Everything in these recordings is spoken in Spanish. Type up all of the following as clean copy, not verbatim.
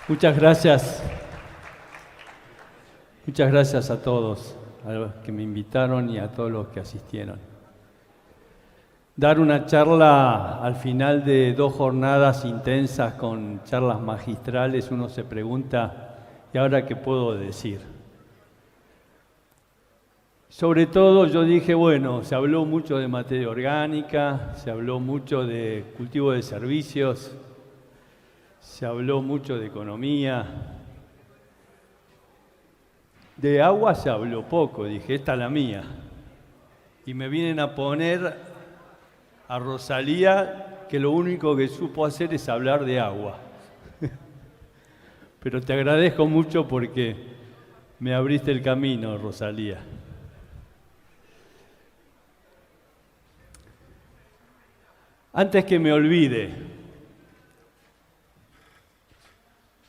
Muchas gracias. Muchas gracias a todos, a los que me invitaron y a todos los que asistieron. Dar una charla al final de 2 jornadas intensas con charlas magistrales, uno se pregunta, ¿y ahora qué puedo decir? Sobre todo yo dije, bueno, se habló mucho de materia orgánica, se habló mucho de cultivo de servicios, se habló mucho de economía. De agua se habló poco, dije, esta es la mía. Y me vienen a poner a Rosalía, que lo único que supo hacer es hablar de agua. Pero te agradezco mucho porque me abriste el camino, Rosalía. Antes que me olvide,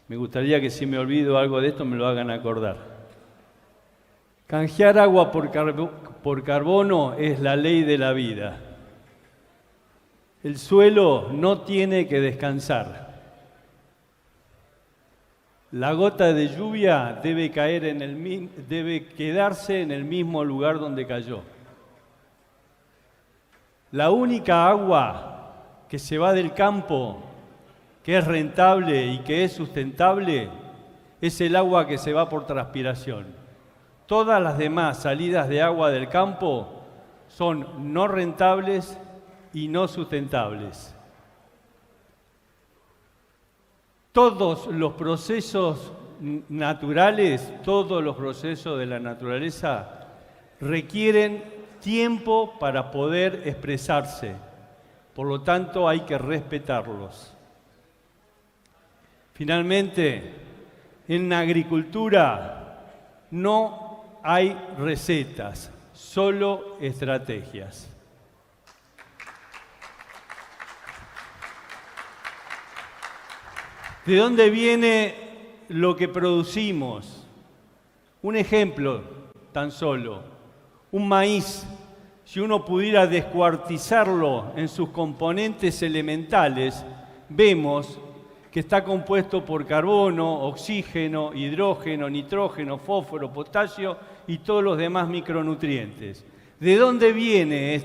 me gustaría que si me olvido algo de esto me lo hagan acordar. Canjear agua por carbono es la ley de la vida. El suelo no tiene que descansar. La gota de lluvia debe quedarse en el mismo lugar donde cayó. La única agua que se va del campo, que es rentable y que es sustentable, es el agua que se va por transpiración. Todas las demás salidas de agua del campo son no rentables y no sustentables. Todos los procesos naturales, todos los procesos de la naturaleza requieren tiempo para poder expresarse. Por lo tanto, hay que respetarlos. Finalmente, en la agricultura no hay recetas, solo estrategias. ¿De dónde viene lo que producimos? Un ejemplo, tan solo, un maíz. Si uno pudiera descuartizarlo en sus componentes elementales, vemos que está compuesto por carbono, oxígeno, hidrógeno, nitrógeno, fósforo, potasio y todos los demás micronutrientes. ¿De dónde vienen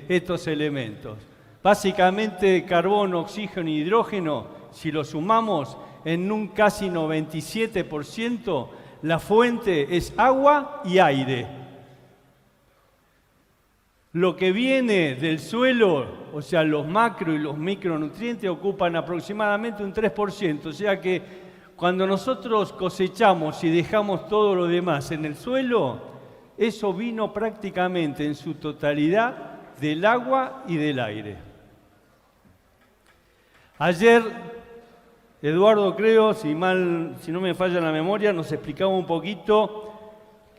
estos elementos? Básicamente carbono, oxígeno y hidrógeno, si lo sumamos en un casi 97%, la fuente es agua y aire. Lo que viene del suelo, o sea, los macro y los micronutrientes ocupan aproximadamente un 3%, o sea que cuando nosotros cosechamos y dejamos todo lo demás en el suelo, eso vino prácticamente en su totalidad del agua y del aire. Ayer, Eduardo, creo, si no me falla la memoria, nos explicaba un poquito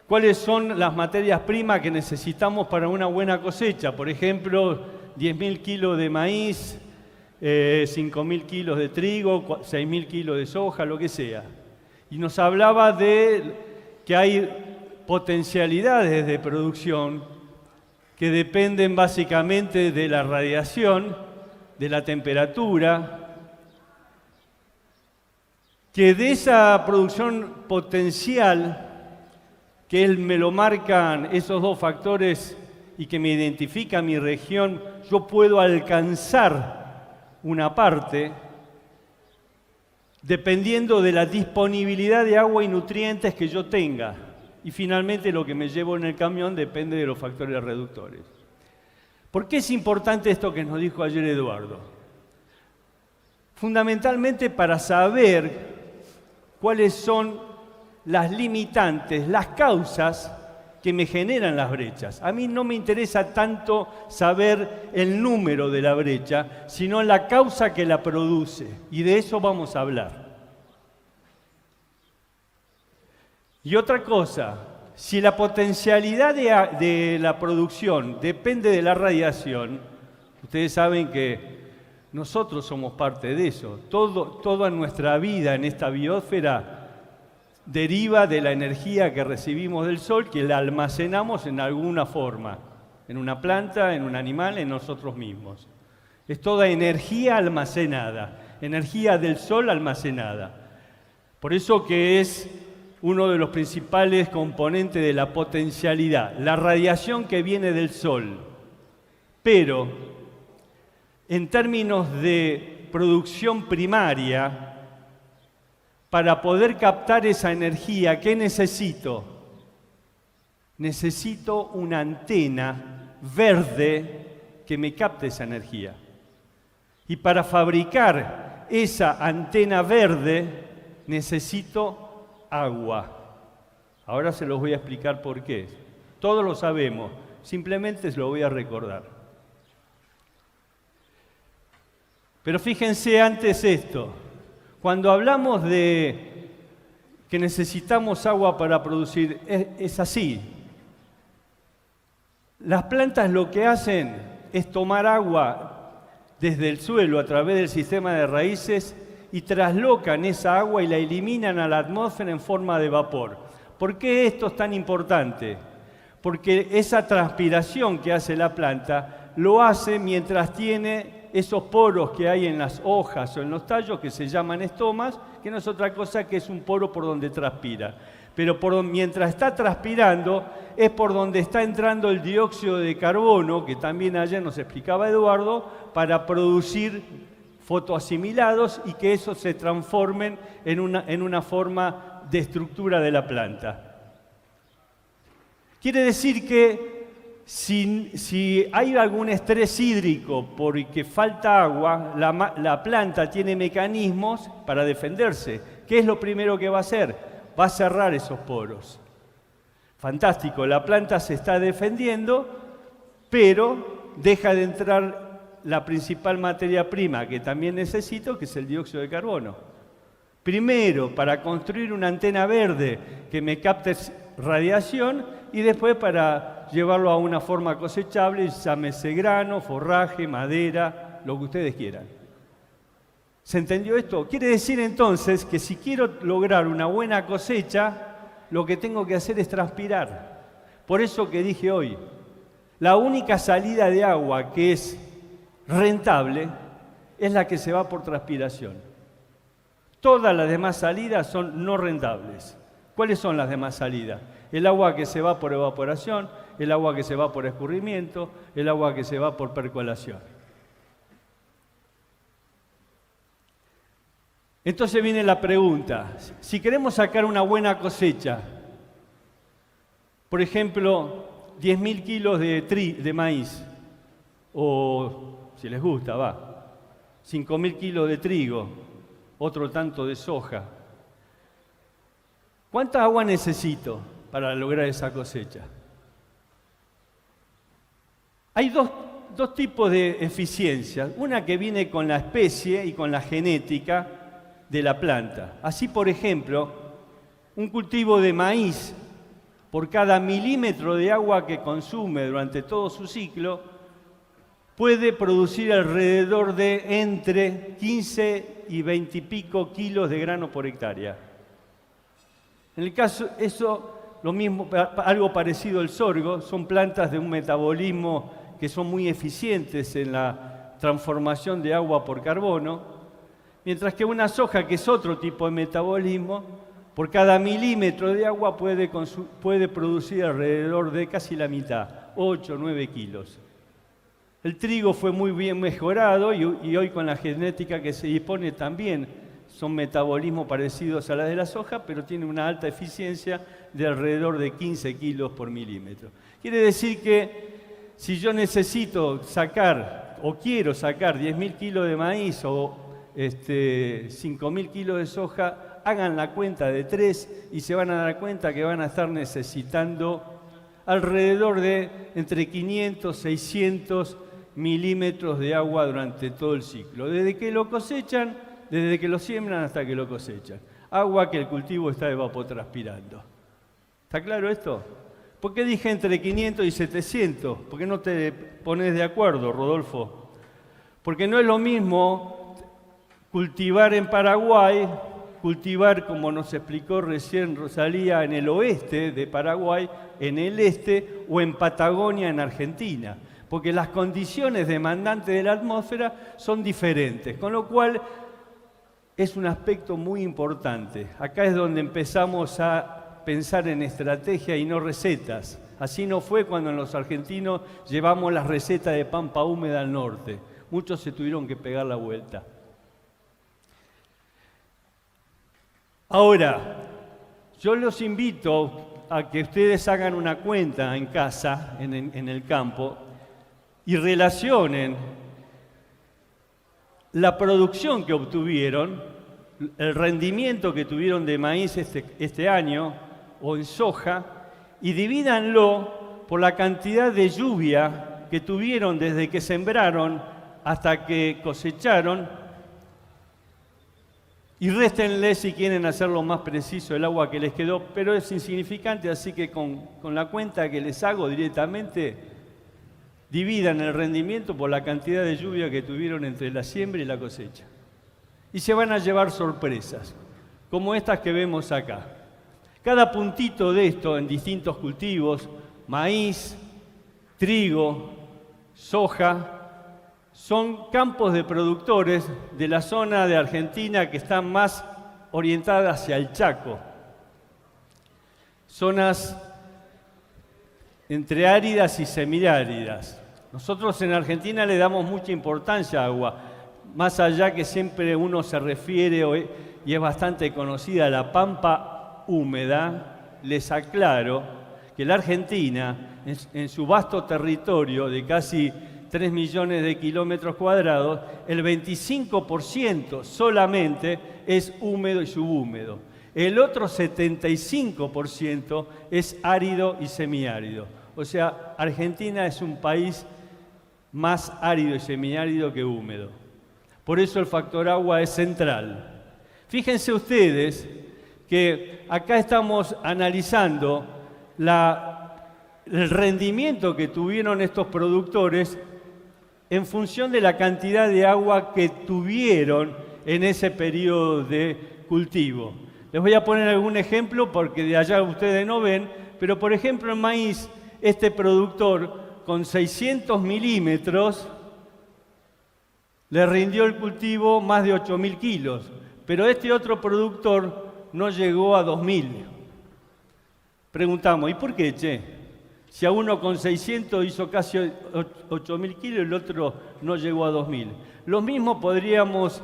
cuáles son las materias primas que necesitamos para una buena cosecha. Por ejemplo, 10.000 kilos de maíz, 5.000 kilos de trigo, 6.000 kilos de soja, lo que sea. Y nos hablaba de que hay potencialidades de producción que dependen básicamente de la radiación, de la temperatura, que de esa producción potencial, que me lo marcan esos 2 factores y que me identifica mi región, yo puedo alcanzar una parte dependiendo de la disponibilidad de agua y nutrientes que yo tenga. Y finalmente lo que me llevo en el camión depende de los factores reductores. ¿Por qué es importante esto que nos dijo ayer Eduardo? Fundamentalmente para saber cuáles son las limitantes, las causas que me generan las brechas. A mí no me interesa tanto saber el número de la brecha, sino la causa que la produce, y de eso vamos a hablar. Y otra cosa, si la potencialidad de la producción depende de la radiación, ustedes saben que nosotros somos parte de eso. Toda nuestra vida en esta biosfera deriva de la energía que recibimos del sol, que la almacenamos en alguna forma, en una planta, en un animal, en nosotros mismos. Es toda energía almacenada, energía del sol almacenada. Por eso que es uno de los principales componentes de la potencialidad, la radiación que viene del Sol. Pero, en términos de producción primaria, para poder captar esa energía, ¿qué necesito? Necesito una antena verde que me capte esa energía. Y para fabricar esa antena verde, necesito agua. Ahora se los voy a explicar por qué. Todos lo sabemos, simplemente se lo voy a recordar. Pero fíjense antes esto. Cuando hablamos de que necesitamos agua para producir, es así. Las plantas lo que hacen es tomar agua desde el suelo a través del sistema de raíces y traslocan esa agua y la eliminan a la atmósfera en forma de vapor. ¿Por qué esto es tan importante? Porque esa transpiración que hace la planta lo hace mientras tiene esos poros que hay en las hojas o en los tallos que se llaman estomas, que no es otra cosa que es un poro por donde transpira. Pero mientras está transpirando es por donde está entrando el dióxido de carbono, que también ayer nos explicaba Eduardo, para producir fotoasimilados y que esos se transformen en una forma de estructura de la planta. Quiere decir que si hay algún estrés hídrico porque falta agua, la planta tiene mecanismos para defenderse. ¿Qué es lo primero que va a hacer? Va a cerrar esos poros. Fantástico, la planta se está defendiendo, pero deja de entrar la principal materia prima que también necesito, que es el dióxido de carbono. Primero, para construir una antena verde que me capte radiación y después para llevarlo a una forma cosechable, llámese grano, forraje, madera, lo que ustedes quieran. ¿Se entendió esto? Quiere decir entonces que si quiero lograr una buena cosecha, lo que tengo que hacer es transpirar. Por eso que dije hoy, la única salida de agua que es rentable es la que se va por transpiración. Todas las demás salidas son no rentables. ¿Cuáles son las demás salidas? El agua que se va por evaporación, el agua que se va por escurrimiento, el agua que se va por percolación. Entonces viene la pregunta, si queremos sacar una buena cosecha, por ejemplo, 10.000 kilos de maíz, o si les gusta, 5.000 kilos de trigo, otro tanto de soja. ¿Cuánta agua necesito para lograr esa cosecha? Hay dos tipos de eficiencia, una que viene con la especie y con la genética de la planta. Así, por ejemplo, un cultivo de maíz, por cada milímetro de agua que consume durante todo su ciclo, puede producir alrededor de entre 15 y 20 y pico kilos de grano por hectárea. En el caso, lo mismo, algo parecido al sorgo, son plantas de un metabolismo que son muy eficientes en la transformación de agua por carbono, mientras que una soja, que es otro tipo de metabolismo, por cada milímetro de agua puede producir alrededor de casi la mitad, 8 o 9 kilos. El trigo fue muy bien mejorado y hoy con la genética que se dispone también son metabolismos parecidos a la de la soja, pero tiene una alta eficiencia de alrededor de 15 kilos por milímetro. Quiere decir que si yo necesito sacar o quiero sacar 10.000 kilos de maíz o 5.000 kilos de soja, hagan la cuenta de 3 y se van a dar cuenta que van a estar necesitando alrededor de entre 500 y 600 milímetros de agua durante todo el ciclo, desde que lo cosechan, desde que lo siembran hasta que lo cosechan. Agua que el cultivo está evapotranspirando. ¿Está claro esto? ¿Por qué dije entre 500 y 700? ¿Por qué no te pones de acuerdo, Rodolfo? Porque no es lo mismo cultivar en Paraguay, cultivar, como nos explicó recién Rosalía, en el oeste de Paraguay, en el este o en Patagonia, en Argentina. Porque las condiciones demandantes de la atmósfera son diferentes, con lo cual es un aspecto muy importante. Acá es donde empezamos a pensar en estrategia y no recetas. Así no fue cuando los argentinos llevamos las recetas de pampa húmeda al norte. Muchos se tuvieron que pegar la vuelta. Ahora, yo los invito a que ustedes hagan una cuenta en casa, en el campo, y relacionen la producción que obtuvieron, el rendimiento que tuvieron de maíz este año o en soja, y divídanlo por la cantidad de lluvia que tuvieron desde que sembraron hasta que cosecharon, y réstenle, si quieren hacerlo más preciso, el agua que les quedó, pero es insignificante, así que con la cuenta que les hago directamente, dividan el rendimiento por la cantidad de lluvia que tuvieron entre la siembra y la cosecha. Y se van a llevar sorpresas, como estas que vemos acá. Cada puntito de esto en distintos cultivos, maíz, trigo, soja, son campos de productores de la zona de Argentina que están más orientadas hacia el Chaco. Zonas entre áridas y semiáridas. Nosotros en Argentina le damos mucha importancia al agua, más allá que siempre uno se refiere, y es bastante conocida, la pampa húmeda. Les aclaro que la Argentina, en su vasto territorio de casi 3 millones de kilómetros cuadrados, el 25% solamente es húmedo y subhúmedo. El otro 75% es árido y semiárido. O sea, Argentina es un país más árido y semiárido que húmedo. Por eso el factor agua es central. Fíjense ustedes que acá estamos analizando el rendimiento que tuvieron estos productores en función de la cantidad de agua que tuvieron en ese periodo de cultivo. Les voy a poner algún ejemplo porque de allá ustedes no ven, pero por ejemplo en maíz, este productor con 600 milímetros le rindió el cultivo más de 8.000 kilos, pero este otro productor no llegó a 2.000. Preguntamos, ¿y por qué, che? Si a uno con 600 hizo casi 8.000 kilos, el otro no llegó a 2.000. Lo mismo podríamos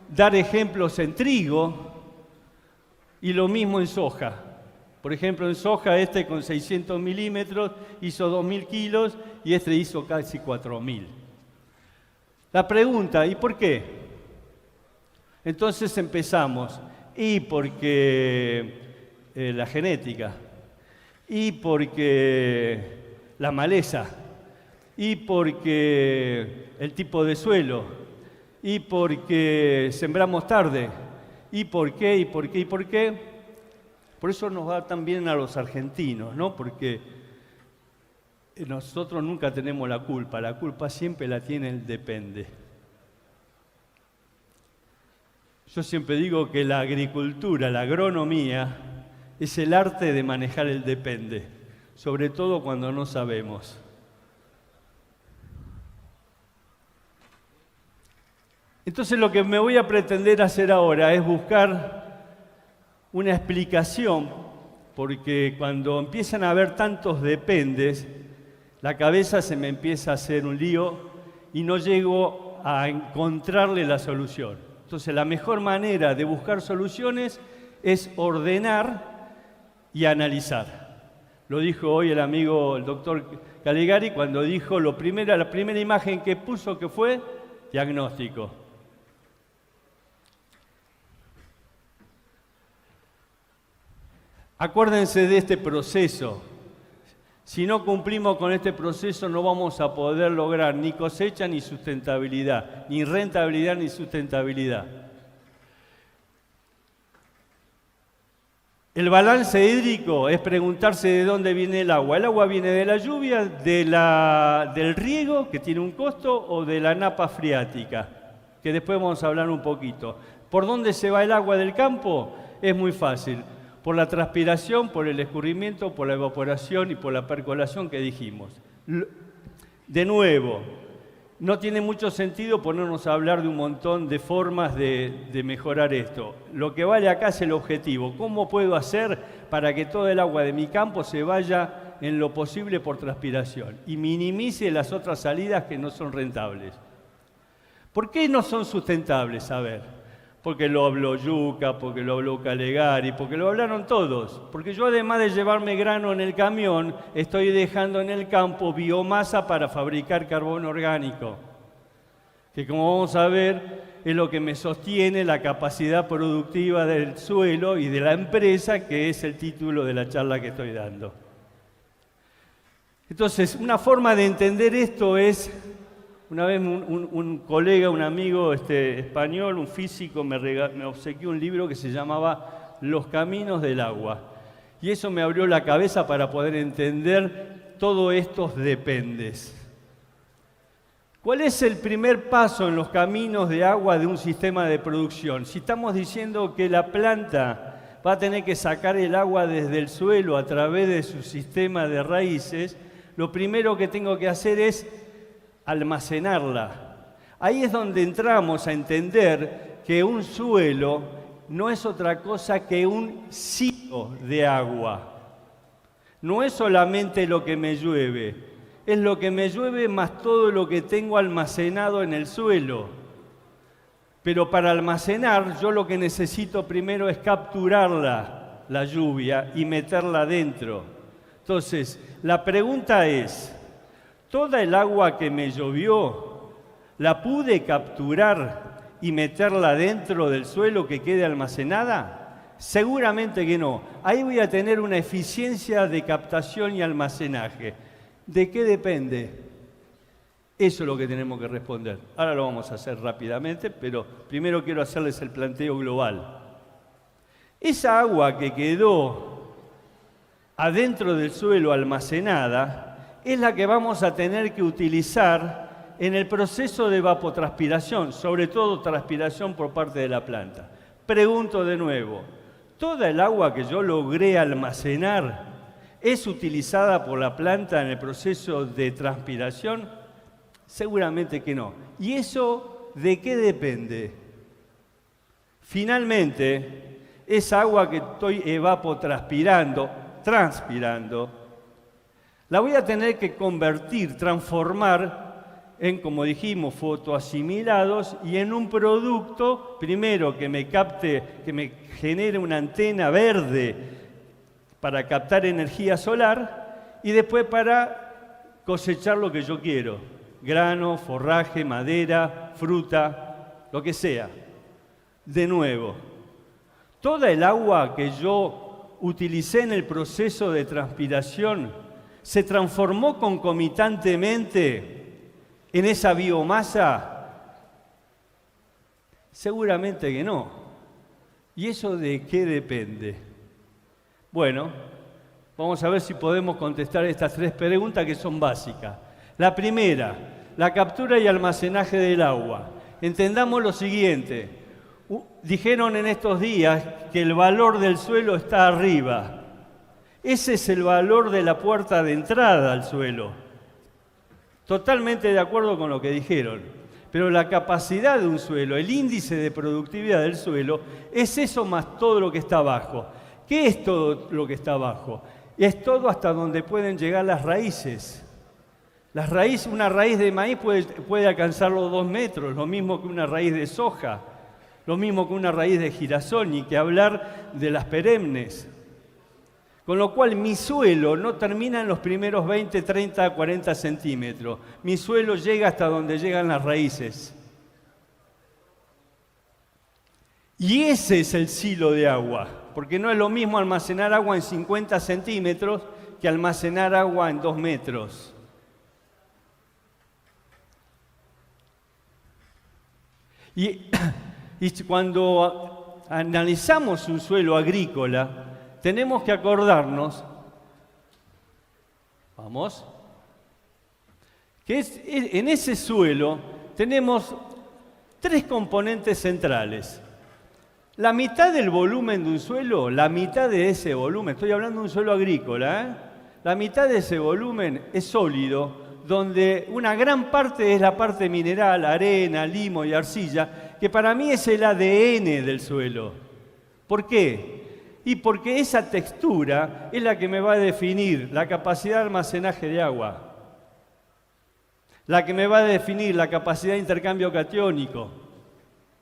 dar ejemplos en trigo y lo mismo en soja. Por ejemplo, en soja este con 600 milímetros hizo 2.000 kilos y este hizo casi 4.000. La pregunta, ¿y por qué? Entonces empezamos, y porque la genética, y porque la maleza, y porque el tipo de suelo, y porque sembramos tarde, y por qué, y por qué, y por qué. Por eso nos va tan bien a los argentinos, ¿no? Porque nosotros nunca tenemos la culpa siempre la tiene el depende. Yo siempre digo que la agricultura, la agronomía, es el arte de manejar el depende, sobre todo cuando no sabemos. Entonces lo que me voy a pretender hacer ahora es buscar una explicación, porque cuando empiezan a haber tantos dependes, la cabeza se me empieza a hacer un lío y no llego a encontrarle la solución. Entonces la mejor manera de buscar soluciones es ordenar y analizar. Lo dijo hoy el amigo, el doctor Calegari, cuando dijo la primera imagen que puso, que fue diagnóstico. Acuérdense de este proceso. Si no cumplimos con este proceso, no vamos a poder lograr ni cosecha ni sustentabilidad, ni rentabilidad ni sustentabilidad. El balance hídrico es preguntarse de dónde viene el agua. ¿El agua viene de la lluvia, del riego, que tiene un costo, o de la napa freática? Que después vamos a hablar un poquito. ¿Por dónde se va el agua del campo? Es muy fácil. Por la transpiración, por el escurrimiento, por la evaporación y por la percolación que dijimos. De nuevo, no tiene mucho sentido ponernos a hablar de un montón de formas de mejorar esto. Lo que vale acá es el objetivo. ¿Cómo puedo hacer para que todo el agua de mi campo se vaya en lo posible por transpiración y minimice las otras salidas que no son rentables? ¿Por qué no son sustentables? A ver, porque lo habló Yucca, porque lo habló Calegari, porque lo hablaron todos. Porque yo, además de llevarme grano en el camión, estoy dejando en el campo biomasa para fabricar carbón orgánico, que, como vamos a ver, es lo que me sostiene la capacidad productiva del suelo y de la empresa, que es el título de la charla que estoy dando. Entonces, una forma de entender esto es, una vez un colega, un amigo español, un físico, me obsequió un libro que se llamaba Los caminos del agua. Y eso me abrió la cabeza para poder entender todos estos dependes. ¿Cuál es el primer paso en los caminos de agua de un sistema de producción? Si estamos diciendo que la planta va a tener que sacar el agua desde el suelo a través de su sistema de raíces, lo primero que tengo que hacer es almacenarla. Ahí es donde entramos a entender que un suelo no es otra cosa que un silo de agua. No es solamente lo que me llueve, es lo que me llueve más todo lo que tengo almacenado en el suelo. Pero para almacenar, yo lo que necesito primero es capturarla, la lluvia, y meterla adentro. Entonces, la pregunta es, ¿toda el agua que me llovió la pude capturar y meterla dentro del suelo que quede almacenada? Seguramente que no. Ahí voy a tener una eficiencia de captación y almacenaje. ¿De qué depende? Eso es lo que tenemos que responder. Ahora lo vamos a hacer rápidamente, pero primero quiero hacerles el planteo global. Esa agua que quedó adentro del suelo almacenada es la que vamos a tener que utilizar en el proceso de evapotranspiración, sobre todo transpiración por parte de la planta. Pregunto de nuevo, ¿toda el agua que yo logré almacenar es utilizada por la planta en el proceso de transpiración? Seguramente que no. ¿Y eso de qué depende? Finalmente, esa agua que estoy evapotranspirando, la voy a tener que convertir, transformar en, como dijimos, fotoasimilados y en un producto, primero que me capte, que me genere una antena verde para captar energía solar y después para cosechar lo que yo quiero, grano, forraje, madera, fruta, lo que sea. De nuevo, toda el agua que yo utilicé en el proceso de transpiración se transformó concomitantemente en esa biomasa. Seguramente que no. ¿Y eso de qué depende? Bueno, vamos a ver si podemos contestar estas tres preguntas que son básicas. La primera, la captura y almacenaje del agua. Entendamos lo siguiente. Dijeron en estos días que el valor del suelo está arriba. Ese es el valor de la puerta de entrada al suelo. Totalmente de acuerdo con lo que dijeron. Pero la capacidad de un suelo, el índice de productividad del suelo, es eso más todo lo que está abajo. ¿Qué es todo lo que está abajo? Es todo hasta donde pueden llegar las raíces. Una raíz de maíz puede alcanzar los 2 metros, lo mismo que una raíz de soja. Lo mismo que una raíz de girasol, ni que hablar de las perennes. Con lo cual mi suelo no termina en los primeros 20, 30, 40 centímetros. Mi suelo llega hasta donde llegan las raíces. Y ese es el silo de agua, porque no es lo mismo almacenar agua en 50 centímetros que almacenar agua en 2 metros. Y cuando analizamos un suelo agrícola, tenemos que acordarnos, que en ese suelo tenemos 3 componentes centrales. La mitad del volumen de un suelo, la mitad de ese volumen, estoy hablando de un suelo agrícola, la mitad de ese volumen es sólido, donde una gran parte es la parte mineral, arena, limo y arcilla, que para mí es el ADN del suelo. ¿Por qué? Y porque esa textura es la que me va a definir la capacidad de almacenaje de agua, la que me va a definir la capacidad de intercambio catiónico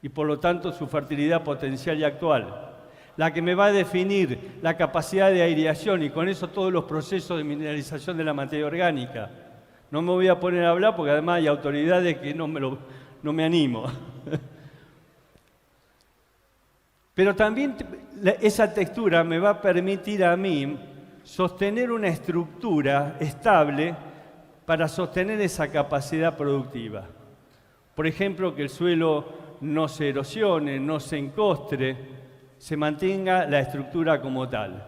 y por lo tanto su fertilidad potencial y actual, la que me va a definir la capacidad de aireación y con eso todos los procesos de mineralización de la materia orgánica. No me voy a poner a hablar porque además hay autoridades que no me animo. Pero también esa textura me va a permitir a mí sostener una estructura estable para sostener esa capacidad productiva. Por ejemplo, que el suelo no se erosione, no se encostre, se mantenga la estructura como tal.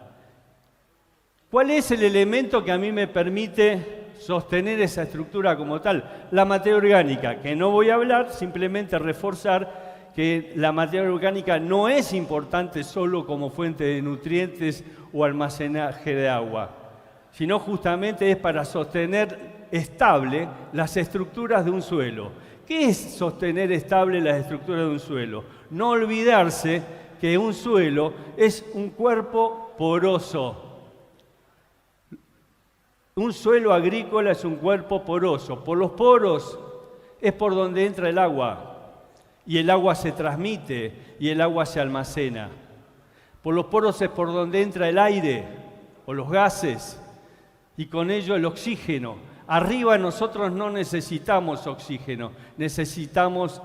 ¿Cuál es el elemento que a mí me permite sostener esa estructura como tal? La materia orgánica, que no voy a hablar, simplemente reforzar que la materia orgánica no es importante solo como fuente de nutrientes o almacenaje de agua, sino justamente es para sostener estable las estructuras de un suelo. ¿Qué es sostener estable las estructuras de un suelo? No olvidarse que un suelo es un cuerpo poroso. Un suelo agrícola es un cuerpo poroso. Por los poros es por donde entra el agua. Y el agua se transmite y el agua se almacena. Por los poros es por donde entra el aire o los gases y con ello el oxígeno. Arriba nosotros no necesitamos oxígeno, necesitamos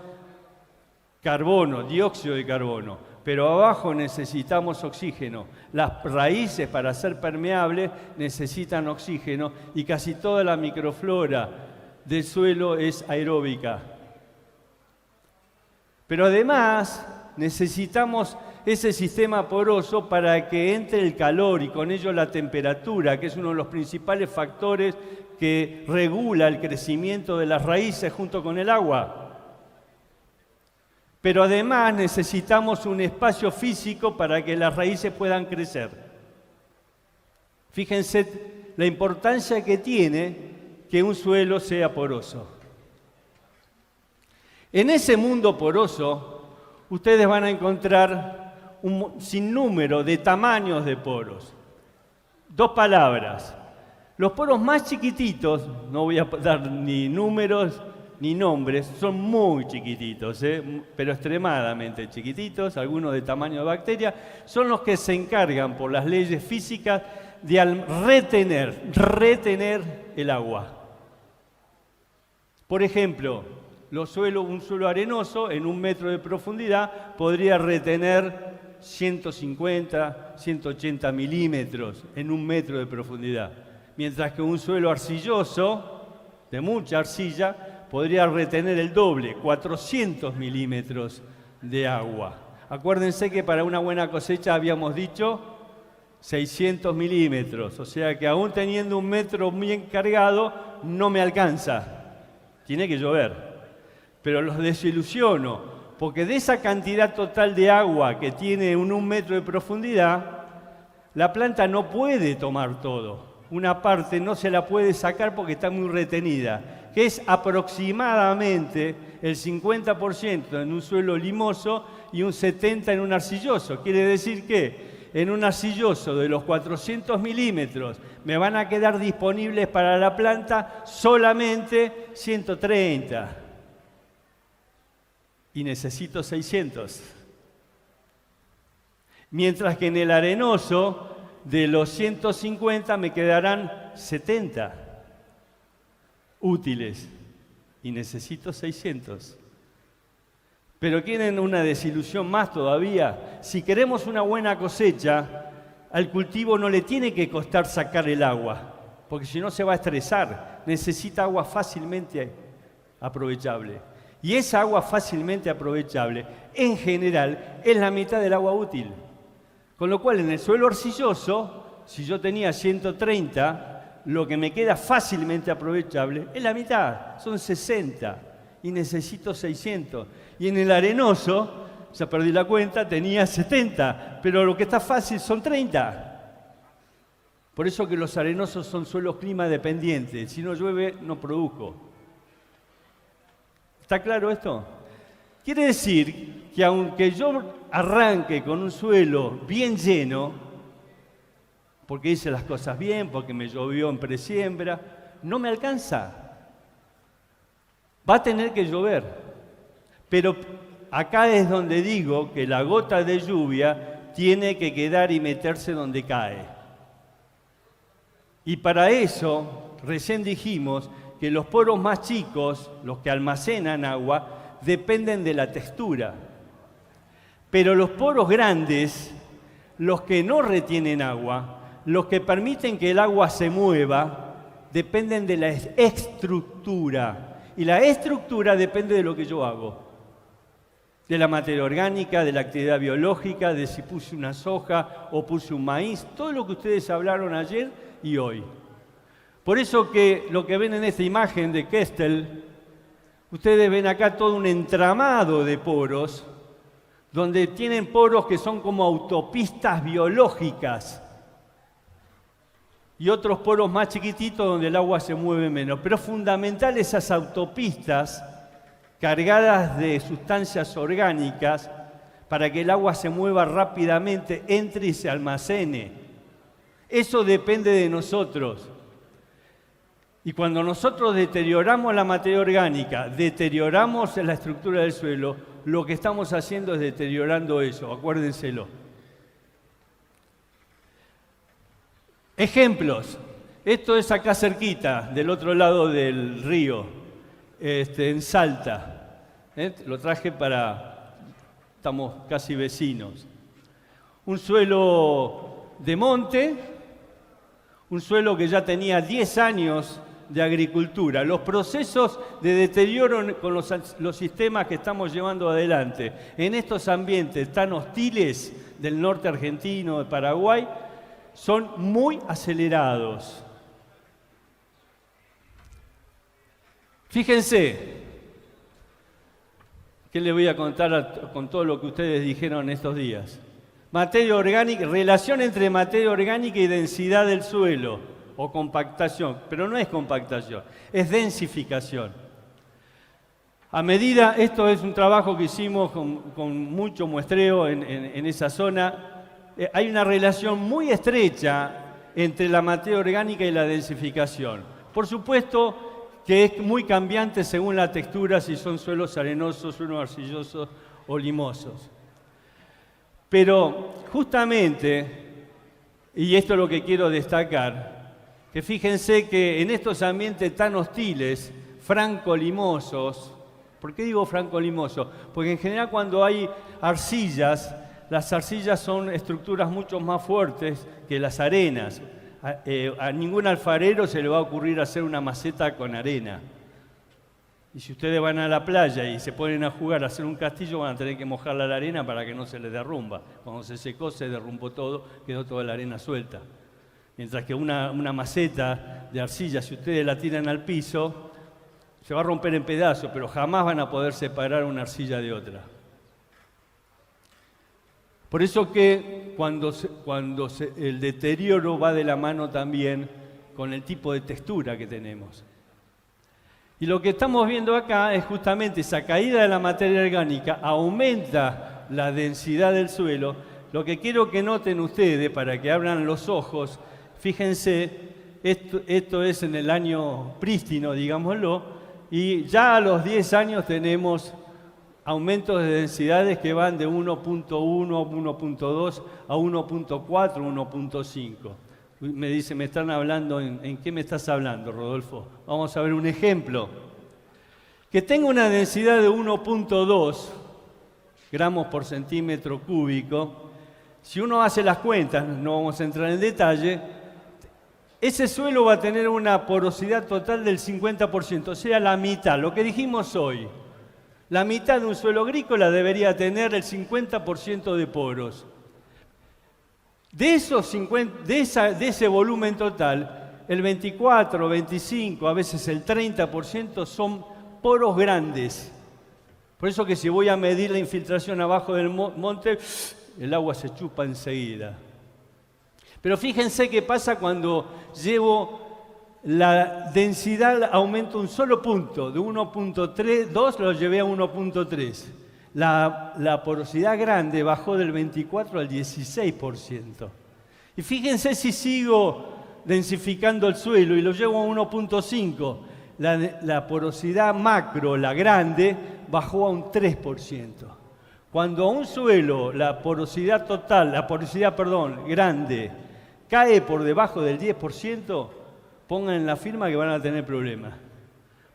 carbono, dióxido de carbono, pero abajo necesitamos oxígeno. Las raíces para ser permeables necesitan oxígeno y casi toda la microflora del suelo es aeróbica. Pero además necesitamos ese sistema poroso para que entre el calor y con ello la temperatura, que es uno de los principales factores que regula el crecimiento de las raíces junto con el agua. Pero además necesitamos un espacio físico para que las raíces puedan crecer. Fíjense la importancia que tiene que un suelo sea poroso. En ese mundo poroso, ustedes van a encontrar un sinnúmero de tamaños de poros. Dos palabras. Los poros más chiquititos, no voy a dar ni números ni nombres, son muy chiquititos, pero extremadamente chiquititos, algunos de tamaño de bacteria, son los que se encargan por las leyes físicas de retener el agua. Por ejemplo, un suelo arenoso en 1 metro de profundidad podría retener 150, 180 milímetros en 1 metro de profundidad, mientras que un suelo arcilloso, de mucha arcilla, podría retener el doble, 400 milímetros de agua. Acuérdense que para una buena cosecha habíamos dicho 600 milímetros, o sea que aún teniendo 1 metro bien cargado, no me alcanza, tiene que llover. Pero los desilusiono, porque de esa cantidad total de agua que tiene 1 metro de profundidad, la planta no puede tomar todo. Una parte no se la puede sacar porque está muy retenida, que es aproximadamente el 50% en un suelo limoso y un 70% en un arcilloso. Quiere decir que en un arcilloso de los 400 milímetros me van a quedar disponibles para la planta solamente 130. Y necesito 600. Mientras que en el arenoso, de los 150 me quedarán 70 útiles y necesito 600. Pero quieren una desilusión más todavía. Si queremos una buena cosecha, al cultivo no le tiene que costar sacar el agua, porque si no se va a estresar. Necesita agua fácilmente aprovechable. Y esa agua fácilmente aprovechable, en general, es la mitad del agua útil. Con lo cual, en el suelo arcilloso, si yo tenía 130, lo que me queda fácilmente aprovechable es la mitad, son 60, y necesito 600. Y en el arenoso, ya perdí la cuenta, tenía 70, pero lo que está fácil son 30. Por eso que los arenosos son suelos clima dependientes. Si no llueve, no produzco. ¿Está claro esto? Quiere decir que aunque yo arranque con un suelo bien lleno, porque hice las cosas bien, porque me llovió en presiembra, no me alcanza. Va a tener que llover. Pero acá es donde digo que la gota de lluvia tiene que quedar y meterse donde cae. Y para eso, recién dijimos que los poros más chicos, los que almacenan agua, dependen de la textura. Pero los poros grandes, los que no retienen agua, los que permiten que el agua se mueva, dependen de la estructura. Y la estructura depende de lo que yo hago. De la materia orgánica, de la actividad biológica, de si puse una soja o puse un maíz, todo lo que ustedes hablaron ayer y hoy. Por eso que lo que ven en esta imagen de Kestel, ustedes ven acá todo un entramado de poros, donde tienen poros que son como autopistas biológicas y otros poros más chiquititos donde el agua se mueve menos. Pero es fundamental esas autopistas cargadas de sustancias orgánicas para que el agua se mueva rápidamente, entre y se almacene. Eso depende de nosotros. Y cuando nosotros deterioramos la materia orgánica, deterioramos la estructura del suelo, lo que estamos haciendo es deteriorando eso, acuérdenselo. Ejemplos. Esto es acá cerquita, del otro lado del río, en Salta. Lo traje estamos casi vecinos. Un suelo de monte, un suelo que ya tenía 10 años de agricultura. Los procesos de deterioro con los sistemas que estamos llevando adelante en estos ambientes tan hostiles del norte argentino, de Paraguay, son muy acelerados. Fíjense, ¿qué les voy a contar con todo lo que ustedes dijeron estos días? Materia orgánica, relación entre materia orgánica y densidad del suelo, o compactación, pero no es compactación, es densificación. A medida, esto es un trabajo que hicimos con mucho muestreo en esa zona, hay una relación muy estrecha entre la materia orgánica y la densificación. Por supuesto que es muy cambiante según la textura, si son suelos arenosos, suelos arcillosos o limosos. Pero justamente, y esto es lo que quiero destacar, que fíjense que en estos ambientes tan hostiles, franco-limosos, ¿por qué digo franco-limoso? Porque en general cuando hay arcillas, las arcillas son estructuras mucho más fuertes que las arenas. A ningún alfarero se le va a ocurrir hacer una maceta con arena. Y si ustedes van a la playa y se ponen a jugar a hacer un castillo, van a tener que mojarla la arena para que no se les derrumba. Cuando se secó, se derrumbó todo, quedó toda la arena suelta. Mientras que una maceta de arcilla, si ustedes la tiran al piso, se va a romper en pedazos, pero jamás van a poder separar una arcilla de otra. Por eso que el deterioro va de la mano también con el tipo de textura que tenemos. Y lo que estamos viendo acá es justamente esa caída de la materia orgánica, aumenta la densidad del suelo. Lo que quiero que noten ustedes, para que abran los ojos, fíjense, esto es en el año prístino, digámoslo, y ya a los 10 años tenemos aumentos de densidades que van de 1.1 a 1.2 a 1.4, 1.5. Me dice, ¿me están hablando? ¿En qué me estás hablando, Rodolfo? Vamos a ver un ejemplo. Que tenga una densidad de 1.2 gramos por centímetro cúbico. Si uno hace las cuentas, no vamos a entrar en detalle, ese suelo va a tener una porosidad total del 50%, o sea, la mitad, lo que dijimos hoy. La mitad de un suelo agrícola debería tener el 50% de poros. De ese volumen total, el 24, 25, a veces el 30% son poros grandes. Por eso que si voy a medir la infiltración abajo del monte, el agua se chupa enseguida. Pero fíjense qué pasa cuando llevo la densidad, aumento un solo punto, de 1.2 lo llevé a 1.3. La porosidad grande bajó del 24 al 16%. Y fíjense si sigo densificando el suelo y lo llevo a 1.5, la porosidad macro, la grande, bajó a un 3%. Cuando a un suelo la porosidad grande, cae por debajo del 10%, pongan en la firma que van a tener problemas.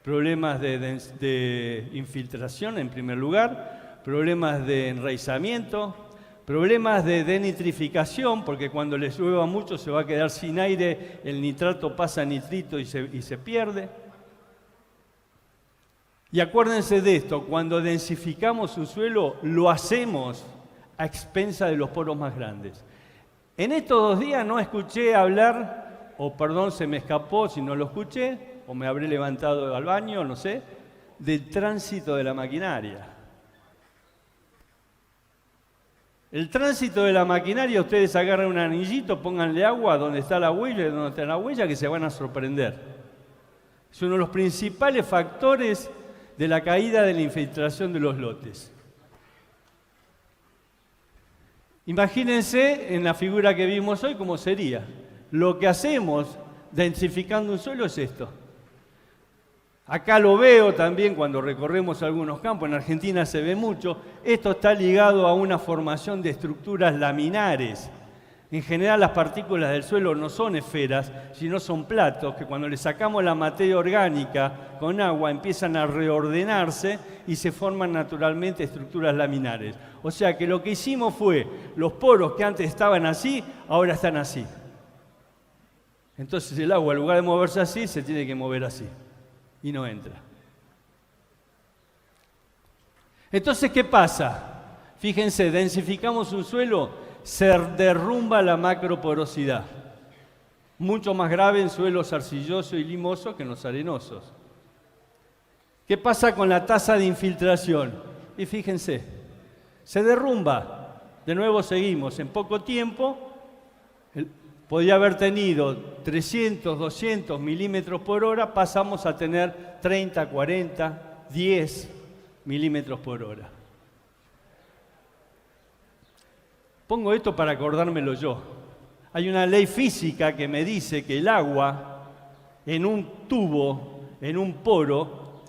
Problemas de infiltración en primer lugar, problemas de enraizamiento, problemas de denitrificación, porque cuando les llueva mucho se va a quedar sin aire, el nitrato pasa a nitrito y se pierde. Y acuérdense de esto, cuando densificamos un suelo, lo hacemos a expensa de los poros más grandes. En estos 2 días no escuché hablar, se me escapó si no lo escuché, o me habré levantado al baño, no sé, del tránsito de la maquinaria. El tránsito de la maquinaria, ustedes agarran un anillito, pónganle agua donde está la huella y donde está la huella, que se van a sorprender. Es uno de los principales factores de la caída de la infiltración de los lotes. Imagínense en la figura que vimos hoy cómo sería. Lo que hacemos densificando un suelo es esto. Acá lo veo también cuando recorremos algunos campos, en Argentina se ve mucho. Esto está ligado a una formación de estructuras laminares. En general las partículas del suelo no son esferas, sino son platos que cuando le sacamos la materia orgánica con agua empiezan a reordenarse y se forman naturalmente estructuras laminares. O sea que lo que hicimos fue, los poros que antes estaban así, ahora están así. Entonces el agua, en lugar de moverse así, se tiene que mover así. Y no entra. Entonces, ¿qué pasa? Fíjense, densificamos un suelo, se derrumba la macroporosidad. Mucho más grave en suelos arcillosos y limosos que en los arenosos. ¿Qué pasa con la tasa de infiltración? Y fíjense, se derrumba. De nuevo seguimos, en poco tiempo, podía haber tenido 300, 200 milímetros por hora, pasamos a tener 30, 40, 10 milímetros por hora. Pongo esto para acordármelo yo. Hay una ley física que me dice que el agua en un tubo, en un poro,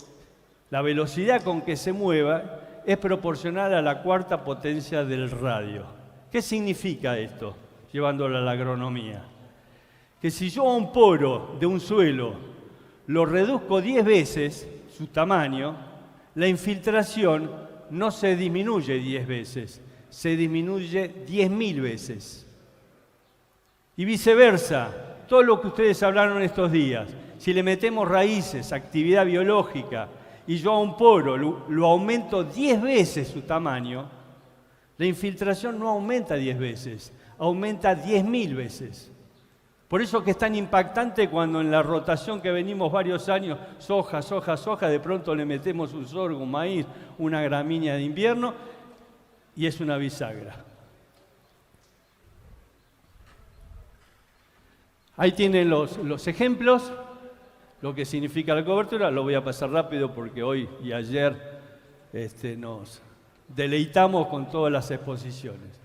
la velocidad con que se mueva es proporcional a la cuarta potencia del radio. ¿Qué significa esto? Llevándolo a la agronomía. Que si yo a un poro de un suelo lo reduzco 10 veces su tamaño, la infiltración no se disminuye 10 veces, se disminuye 10.000 veces. Y viceversa, todo lo que ustedes hablaron estos días, si le metemos raíces, actividad biológica, y yo a un poro lo aumento 10 veces su tamaño, la infiltración no aumenta 10 veces, aumenta 10.000 veces. Por eso que es tan impactante cuando en la rotación que venimos varios años, soja, soja, soja, de pronto le metemos un sorgo, un maíz, una gramínea de invierno y es una bisagra. Ahí tienen los ejemplos, lo que significa la cobertura. Lo voy a pasar rápido porque hoy y ayer nos deleitamos con todas las exposiciones.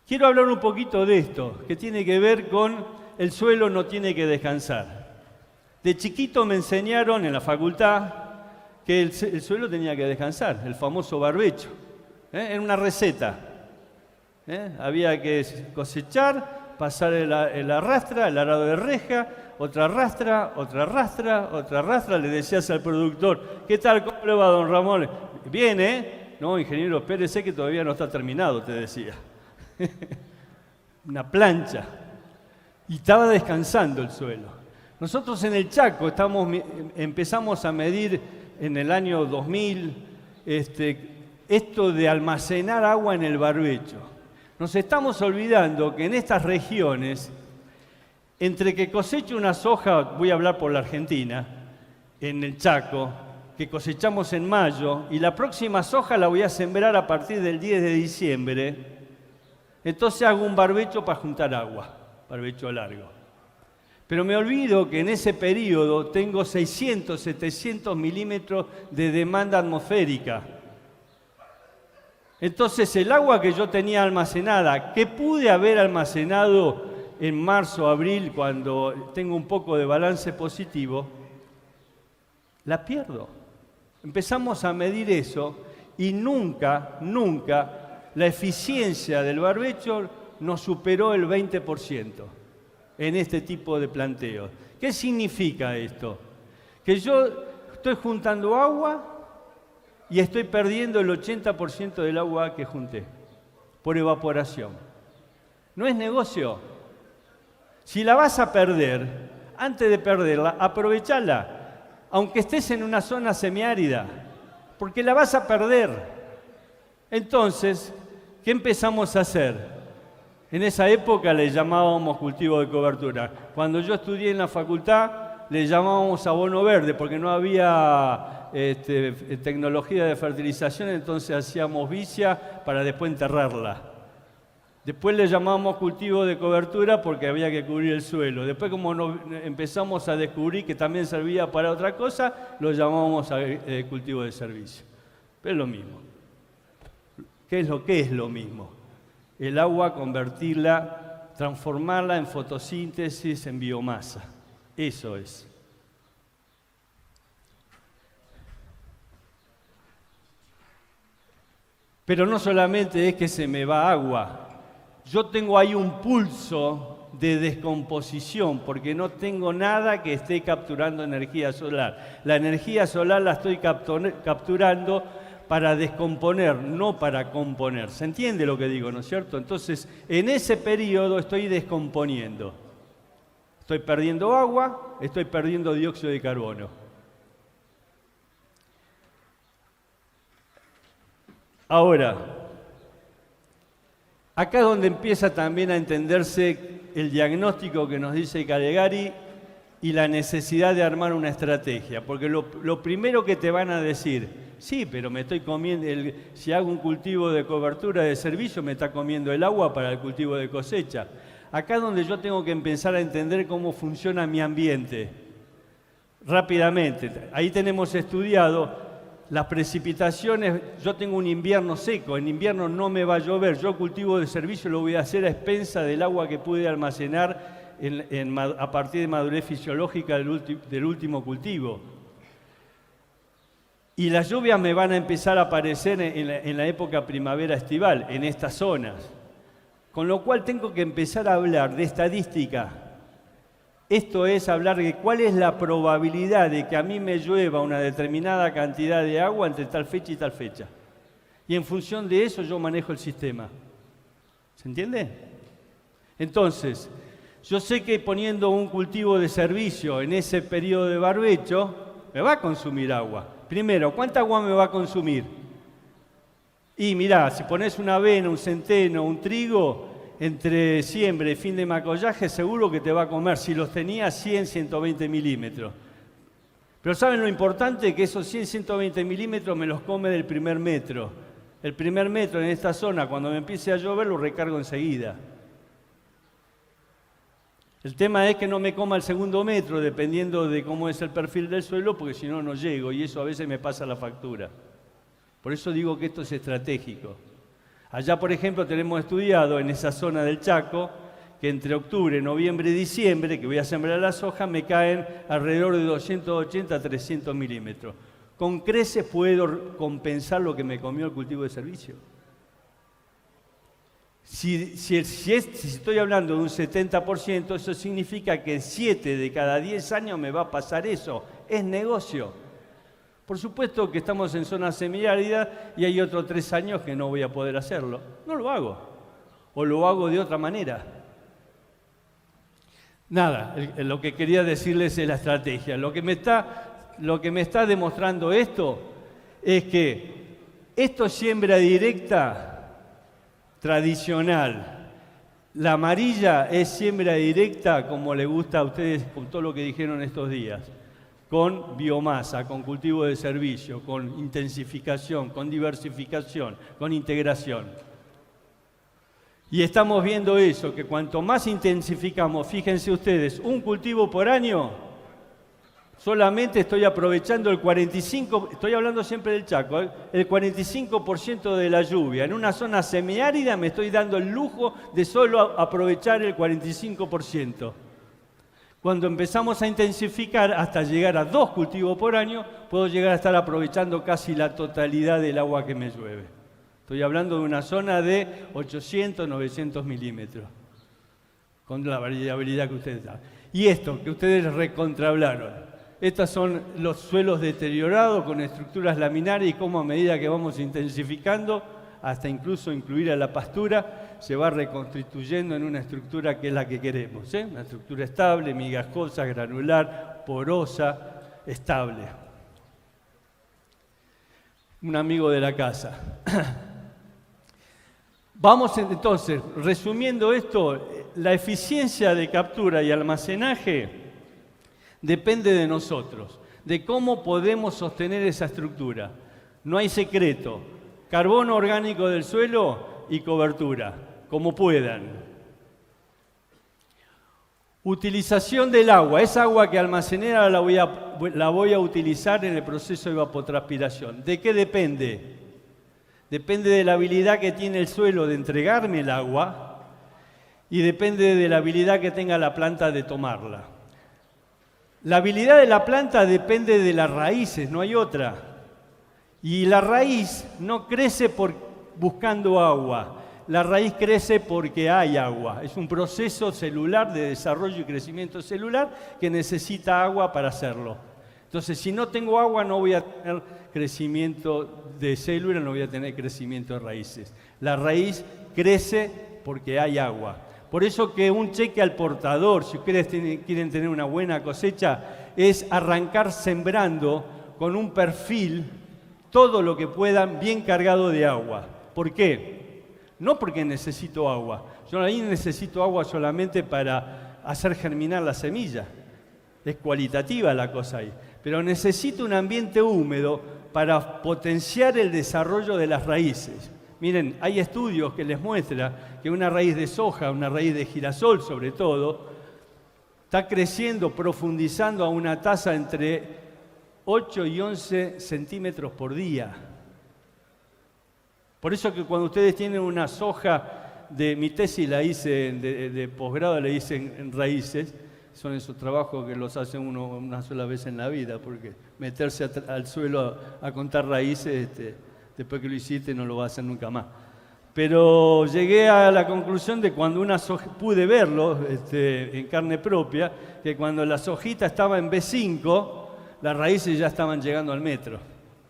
Quiero hablar un poquito de esto, que tiene que ver con el suelo no tiene que descansar. De chiquito me enseñaron en la facultad que el suelo tenía que descansar, el famoso barbecho. Era una receta. Había que cosechar, pasar el arrastra, el arado de reja, otra arrastra, otra arrastra, otra arrastra. Le decías al productor, ¿qué tal? ¿Cómo le va, don Ramón? Bien, ¿eh? No, ingeniero, espérese que todavía no está terminado, te decía. Una plancha. Y estaba descansando el suelo. Nosotros en el Chaco empezamos a medir en el año 2000 esto de almacenar agua en el barbecho. Nos estamos olvidando que en estas regiones, entre que cosecho una soja, voy a hablar por la Argentina, en el Chaco, que cosechamos en mayo, y la próxima soja la voy a sembrar a partir del 10 de diciembre, entonces hago un barbecho para juntar agua. barbecho largo. Pero me olvido que en ese periodo tengo 600, 700 milímetros de demanda atmosférica. Entonces el agua que yo tenía almacenada, que pude haber almacenado en marzo, abril, cuando tengo un poco de balance positivo, la pierdo. Empezamos a medir eso y nunca la eficiencia del barbecho nos superó el 20% en este tipo de planteos. ¿Qué significa esto? Que yo estoy juntando agua y estoy perdiendo el 80% del agua que junté por evaporación. No es negocio. Si la vas a perder, antes de perderla, aprovechala, aunque estés en una zona semiárida, porque la vas a perder. Entonces, ¿qué empezamos a hacer? En esa época le llamábamos cultivo de cobertura. Cuando yo estudié en la facultad, le llamábamos abono verde, porque no había tecnología de fertilización, entonces hacíamos vicia para después enterrarla. Después le llamábamos cultivo de cobertura porque había que cubrir el suelo. Después, como empezamos a descubrir que también servía para otra cosa, lo llamábamos cultivo de servicio. Pero es lo mismo. ¿Qué es lo mismo? El agua, convertirla, transformarla en fotosíntesis, en biomasa. Eso es. Pero no solamente es que se me va agua. Yo tengo ahí un pulso de descomposición porque no tengo nada que esté capturando energía solar. La energía solar la estoy capturando para descomponer, no para componer. ¿Se entiende lo que digo, no es cierto? Entonces, en ese periodo estoy descomponiendo. Estoy perdiendo agua, estoy perdiendo dióxido de carbono. Ahora, acá es donde empieza también a entenderse el diagnóstico que nos dice Calegari y la necesidad de armar una estrategia. Porque lo primero que te van a decir, sí, pero me estoy comiendo, si hago un cultivo de cobertura de servicio, me está comiendo el agua para el cultivo de cosecha. Acá es donde yo tengo que empezar a entender cómo funciona mi ambiente. Rápidamente, ahí tenemos estudiado las precipitaciones. Yo tengo un invierno seco, en invierno no me va a llover, yo cultivo de servicio lo voy a hacer a expensa del agua que pude almacenar a partir de madurez fisiológica del último cultivo. Y las lluvias me van a empezar a aparecer en la época primavera-estival, en estas zonas. Con lo cual tengo que empezar a hablar de estadística. Esto es hablar de cuál es la probabilidad de que a mí me llueva una determinada cantidad de agua entre tal fecha y tal fecha. Y en función de eso yo manejo el sistema. ¿Se entiende? Entonces, yo sé que poniendo un cultivo de servicio en ese periodo de barbecho, me va a consumir agua. Primero, ¿cuánta agua me va a consumir? Y mirá, si pones una avena, un centeno, un trigo, entre siembra y fin de macollaje, seguro que te va a comer, si los tenía, 100, 120 milímetros. Pero ¿saben lo importante? Que esos 100, 120 milímetros me los come del primer metro. El primer metro en esta zona, cuando me empiece a llover, lo recargo enseguida. El tema es que no me coma el segundo metro, dependiendo de cómo es el perfil del suelo, porque si no, no llego, y eso a veces me pasa la factura. Por eso digo que esto es estratégico. Allá, por ejemplo, tenemos estudiado en esa zona del Chaco que entre octubre, noviembre y diciembre, que voy a sembrar la soja, me caen alrededor de 280 a 300 milímetros. Con creces puedo compensar lo que me comió el cultivo de servicio. Si estoy hablando de un 70%, eso significa que 7 de cada 10 años me va a pasar eso. Es negocio. Por supuesto que estamos en zona semiárida y hay otros 3 años que no voy a poder hacerlo. No lo hago. O lo hago de otra manera. Nada, lo que quería decirles es la estrategia. Lo que me está demostrando esto es que esto es siembra directa tradicional. La amarilla es siembra directa como le gusta a ustedes con todo lo que dijeron estos días. Con biomasa, con cultivo de servicio, con intensificación, con diversificación, con integración. Y estamos viendo eso, que cuanto más intensificamos, fíjense ustedes, un cultivo por año, solamente estoy aprovechando el 45%, estoy hablando siempre del Chaco, el 45% de la lluvia. En una zona semiárida me estoy dando el lujo de solo aprovechar el 45%. Cuando empezamos a intensificar hasta llegar a 2 cultivos por año, puedo llegar a estar aprovechando casi la totalidad del agua que me llueve. Estoy hablando de una zona de 800, 900 milímetros, con la variabilidad que ustedes saben. Y esto, que ustedes recontrahablaron, estos son los suelos deteriorados con estructuras laminares y cómo a medida que vamos intensificando, hasta incluso incluir a la pastura, se va reconstituyendo en una estructura que es la que queremos, ¿eh? Una estructura estable, migajosa, granular, porosa, estable. Un amigo de la casa. Vamos entonces, resumiendo esto, la eficiencia de captura y almacenaje depende de nosotros, de cómo podemos sostener esa estructura. No hay secreto, carbono orgánico del suelo y cobertura, como puedan. Utilización del agua, esa agua que almacené la voy a utilizar en el proceso de evapotranspiración. ¿De qué depende? Depende de la habilidad que tiene el suelo de entregarme el agua y depende de la habilidad que tenga la planta de tomarla. La habilidad de la planta depende de las raíces, no hay otra. Y la raíz no crece buscando agua, la raíz crece porque hay agua. Es un proceso celular de desarrollo y crecimiento celular que necesita agua para hacerlo. Entonces, si no tengo agua, no voy a tener crecimiento de células, no voy a tener crecimiento de raíces. La raíz crece porque hay agua. Por eso que un cheque al portador, si ustedes quieren tener una buena cosecha, es arrancar sembrando con un perfil todo lo que puedan bien cargado de agua. ¿Por qué? No porque necesito agua. Yo ahí necesito agua solamente para hacer germinar la semilla. Es cualitativa la cosa ahí. Pero necesito un ambiente húmedo para potenciar el desarrollo de las raíces. Miren, hay estudios que les muestran que una raíz de soja, una raíz de girasol sobre todo, está creciendo, profundizando a una tasa entre 8 y 11 centímetros por día. Por eso que cuando ustedes tienen una soja, mi tesis la hice de posgrado, la hice en raíces, son esos trabajos que los hace uno una sola vez en la vida, porque meterse al suelo a contar raíces, después que lo hiciste no lo va a hacer nunca más. Pero llegué a la conclusión de cuando una soja, pude verlo en carne propia, que cuando la sojita estaba en B5, las raíces ya estaban llegando al metro.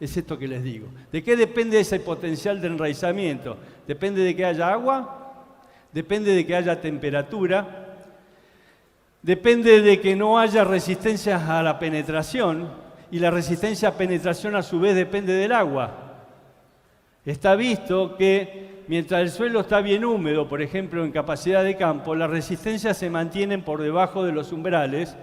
Es esto que les digo. ¿De qué depende ese potencial de enraizamiento? Depende de que haya agua, depende de que haya temperatura, depende de que no haya resistencia a la penetración, y la resistencia a penetración a su vez depende del agua. Está visto que mientras el suelo está bien húmedo, por ejemplo en capacidad de campo, las resistencias se mantienen por debajo de los umbrales,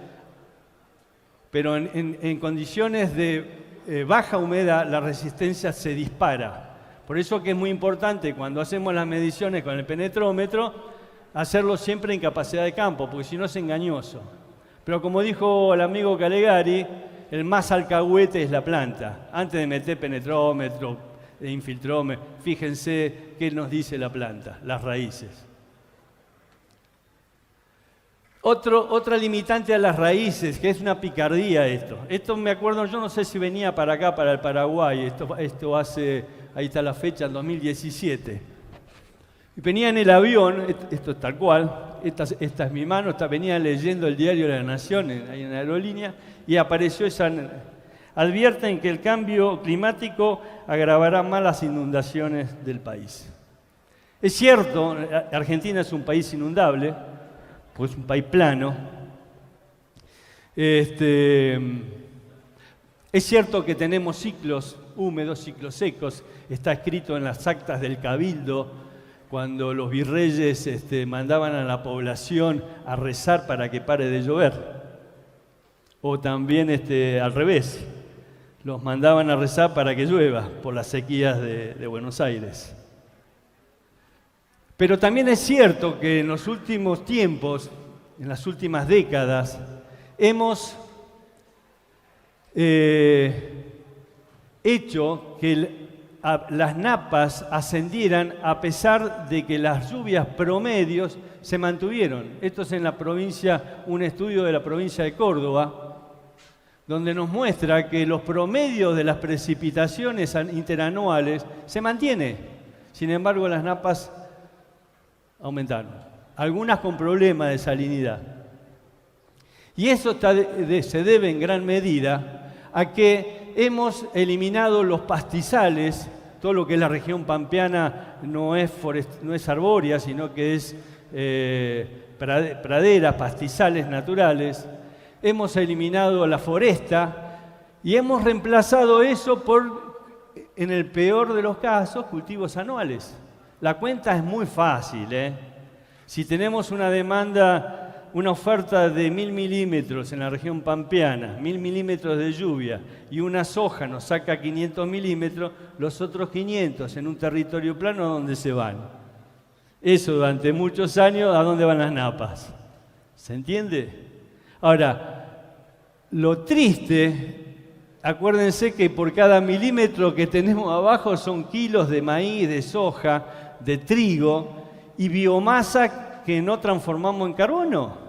pero en condiciones de baja humedad la resistencia se dispara. Por eso que es muy importante cuando hacemos las mediciones con el penetrómetro, hacerlo siempre en capacidad de campo, porque si no es engañoso. Pero como dijo el amigo Calegari, el más alcahuete es la planta. Antes de meter penetrómetro, infiltrómetro, fíjense qué nos dice la planta, las raíces. Otra limitante a las raíces, que es una picardía esto. Esto me acuerdo, yo no sé si venía para acá, para el Paraguay, esto hace, ahí está la fecha, en 2017. Y venía en el avión, esto es tal cual, esta es mi mano, venía leyendo el diario de la Nación, ahí en la aerolínea, y apareció esa... Advierten que el cambio climático agravará más las inundaciones del país. Es cierto, Argentina es un país inundable, pues es un país plano. Es cierto que tenemos ciclos húmedos, ciclos secos. Está escrito en las actas del Cabildo, cuando los virreyes mandaban a la población a rezar para que pare de llover. O también al revés, los mandaban a rezar para que llueva por las sequías de Buenos Aires. Pero también es cierto que en los últimos tiempos, en las últimas décadas, hemos hecho que las napas ascendieran a pesar de que las lluvias promedios se mantuvieron. Esto es en la provincia, un estudio de la provincia de Córdoba, donde nos muestra que los promedios de las precipitaciones interanuales se mantienen. Sin embargo, las napas aumentaron, algunas con problemas de salinidad. Y eso se debe en gran medida a que hemos eliminado los pastizales. Todo lo que es la región pampeana no es arbórea, sino que es praderas, pastizales naturales. Hemos eliminado la foresta y hemos reemplazado eso por, en el peor de los casos, cultivos anuales. La cuenta es muy fácil, Si tenemos una demanda, una oferta de 1000 milímetros en la región pampeana, 1000 milímetros de lluvia, y una soja nos saca 500 milímetros, los otros 500 en un territorio plano, ¿a dónde se van? Eso durante muchos años, ¿a dónde van las napas? ¿Se entiende? Ahora, lo triste, acuérdense que por cada milímetro que tenemos abajo son kilos de maíz, de soja, de trigo y biomasa que no transformamos en carbono.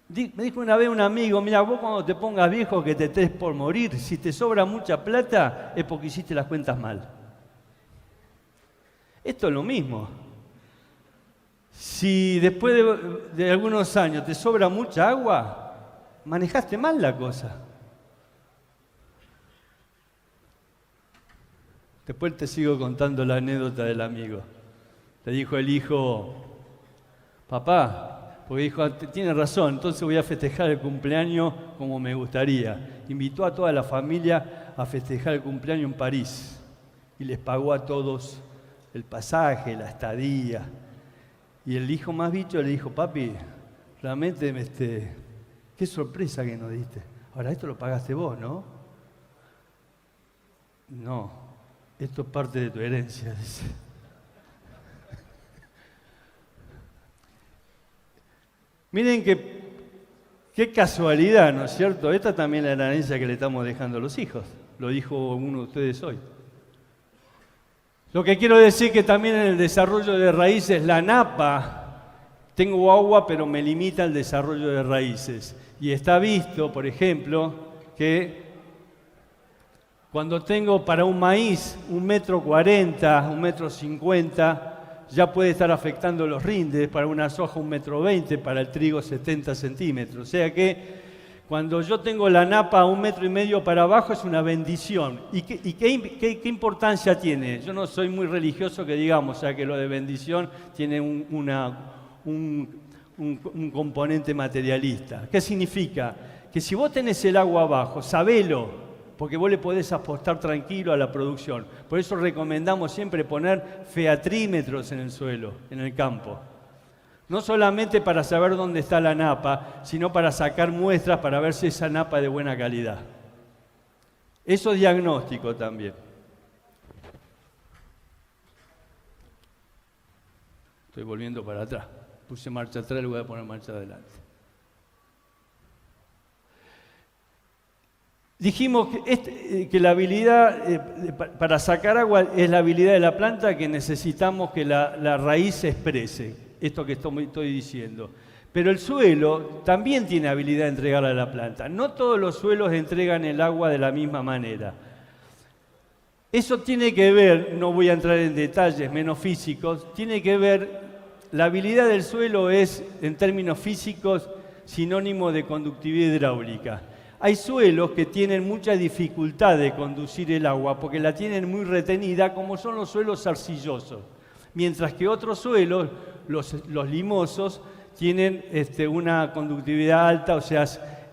Me dijo una vez un amigo, mira, vos cuando te pongas viejo que te estés por morir, si te sobra mucha plata es porque hiciste las cuentas mal. Esto es lo mismo. Si después de algunos años te sobra mucha agua, manejaste mal la cosa. Después te sigo contando la anécdota del amigo. Le dijo el hijo, papá, porque dijo, tiene razón, entonces voy a festejar el cumpleaños como me gustaría. Invitó a toda la familia a festejar el cumpleaños en París y les pagó a todos el pasaje, la estadía. Y el hijo más bicho le dijo, papi, realmente qué sorpresa que nos diste. Ahora, esto lo pagaste vos, ¿no? No, esto es parte de tu herencia, dice. Miren qué casualidad, ¿no es cierto? Esta también es la herencia que le estamos dejando a los hijos. Lo dijo uno de ustedes hoy. Lo que quiero decir que también en el desarrollo de raíces, la napa, tengo agua pero me limita el desarrollo de raíces. Y está visto, por ejemplo, que cuando tengo para un maíz 1,40 m, 1,50 m, ya puede estar afectando los rindes, para una soja 1,20 m, para el trigo 70 centímetros. O sea que cuando yo tengo la napa 1,5 m para abajo es una bendición. ¿Y qué importancia tiene? Yo no soy muy religioso que digamos, o sea que lo de bendición tiene un componente materialista. ¿Qué significa? Que si vos tenés el agua abajo, sabelo, porque vos le podés apostar tranquilo a la producción. Por eso recomendamos siempre poner featrímetros en el suelo, en el campo. No solamente para saber dónde está la napa, sino para sacar muestras para ver si esa napa es de buena calidad. Eso es diagnóstico también. Estoy volviendo para atrás. Puse marcha atrás, le voy a poner marcha adelante. Dijimos que la habilidad para sacar agua es la habilidad de la planta que necesitamos que la raíz se exprese. Esto que estoy diciendo. Pero el suelo también tiene habilidad de entregar a la planta. No todos los suelos entregan el agua de la misma manera. Eso tiene que ver, no voy a entrar en detalles menos físicos, tiene que ver, la habilidad del suelo es, en términos físicos, sinónimo de conductividad hidráulica. Hay suelos que tienen mucha dificultad de conducir el agua porque la tienen muy retenida, como son los suelos arcillosos. Mientras que otros suelos, los limosos, tienen una conductividad alta, o sea,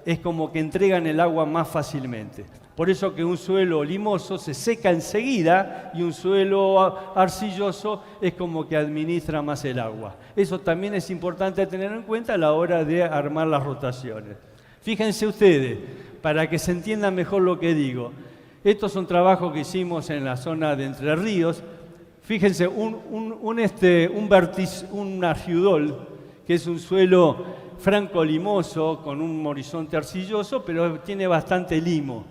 es como que entregan el agua más fácilmente. Por eso que un suelo limoso se seca enseguida y un suelo arcilloso es como que administra más el agua. Eso también es importante tener en cuenta a la hora de armar las rotaciones. Fíjense ustedes, para que se entienda mejor lo que digo. Estos son trabajos que hicimos en la zona de Entre Ríos. Fíjense, un argiudol, que es un suelo franco-limoso con un horizonte arcilloso, pero tiene bastante limo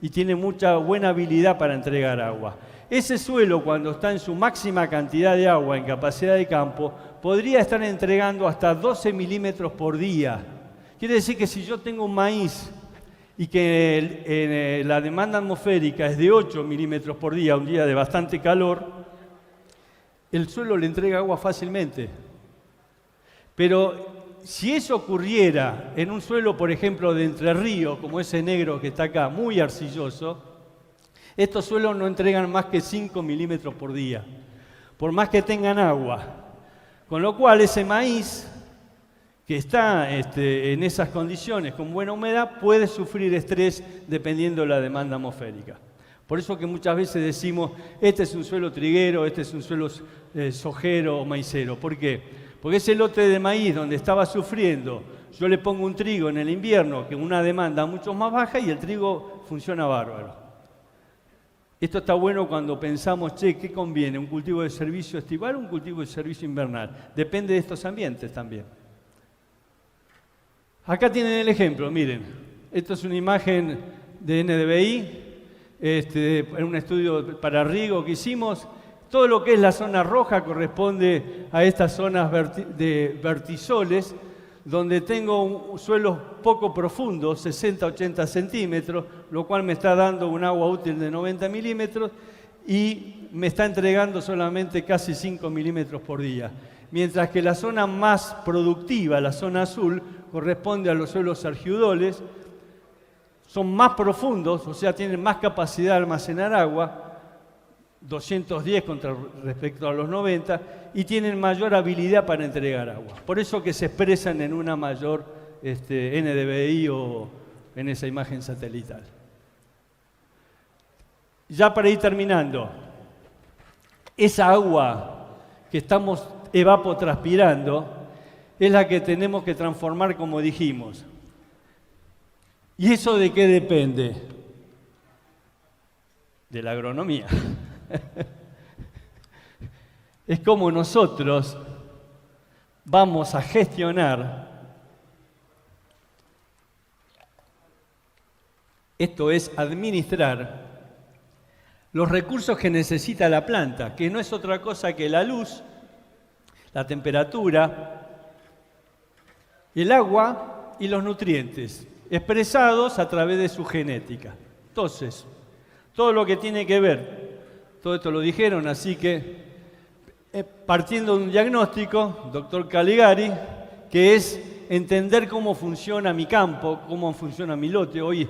y tiene mucha buena habilidad para entregar agua. Ese suelo, cuando está en su máxima cantidad de agua en capacidad de campo, podría estar entregando hasta 12 milímetros por día. Quiere decir que si yo tengo un maíz y que la demanda atmosférica es de 8 milímetros por día, un día de bastante calor, el suelo le entrega agua fácilmente. Pero si eso ocurriera en un suelo, por ejemplo, de Entre Ríos, como ese negro que está acá, muy arcilloso, estos suelos no entregan más que 5 milímetros por día, por más que tengan agua. Con lo cual, ese maíz que está en esas condiciones con buena humedad puede sufrir estrés dependiendo de la demanda atmosférica. Por eso que muchas veces decimos, este es un suelo triguero, este es un suelo sojero o maicero. ¿Por qué? Porque ese lote de maíz donde estaba sufriendo, yo le pongo un trigo en el invierno, que una demanda mucho más baja, y el trigo funciona bárbaro. Esto está bueno cuando pensamos, ¿qué conviene? ¿Un cultivo de servicio estival o un cultivo de servicio invernal? Depende de estos ambientes también. Acá tienen el ejemplo, miren. Esto es una imagen de NDVI, en un estudio para riego que hicimos. Todo lo que es la zona roja corresponde a estas zonas de vertisoles, donde tengo suelos poco profundos, 60-80 centímetros, lo cual me está dando un agua útil de 90 milímetros y me está entregando solamente casi 5 milímetros por día. Mientras que la zona más productiva, la zona azul, corresponde a los suelos argiudoles, son más profundos, o sea, tienen más capacidad de almacenar agua, 210 respecto a los 90, y tienen mayor habilidad para entregar agua. Por eso que se expresan en una mayor NDVI o en esa imagen satelital. Ya para ir terminando, esa agua que estamos evapotranspirando es la que tenemos que transformar como dijimos. ¿Y eso de qué depende? De la agronomía. Es como nosotros vamos a gestionar, esto es administrar, los recursos que necesita la planta, que no es otra cosa que la luz, la temperatura, el agua y los nutrientes, expresados a través de su genética. Entonces, todo lo que tiene que ver, todo esto lo dijeron, así que partiendo de un diagnóstico, doctor Calegari, que es entender cómo funciona mi campo, cómo funciona mi lote. Hoy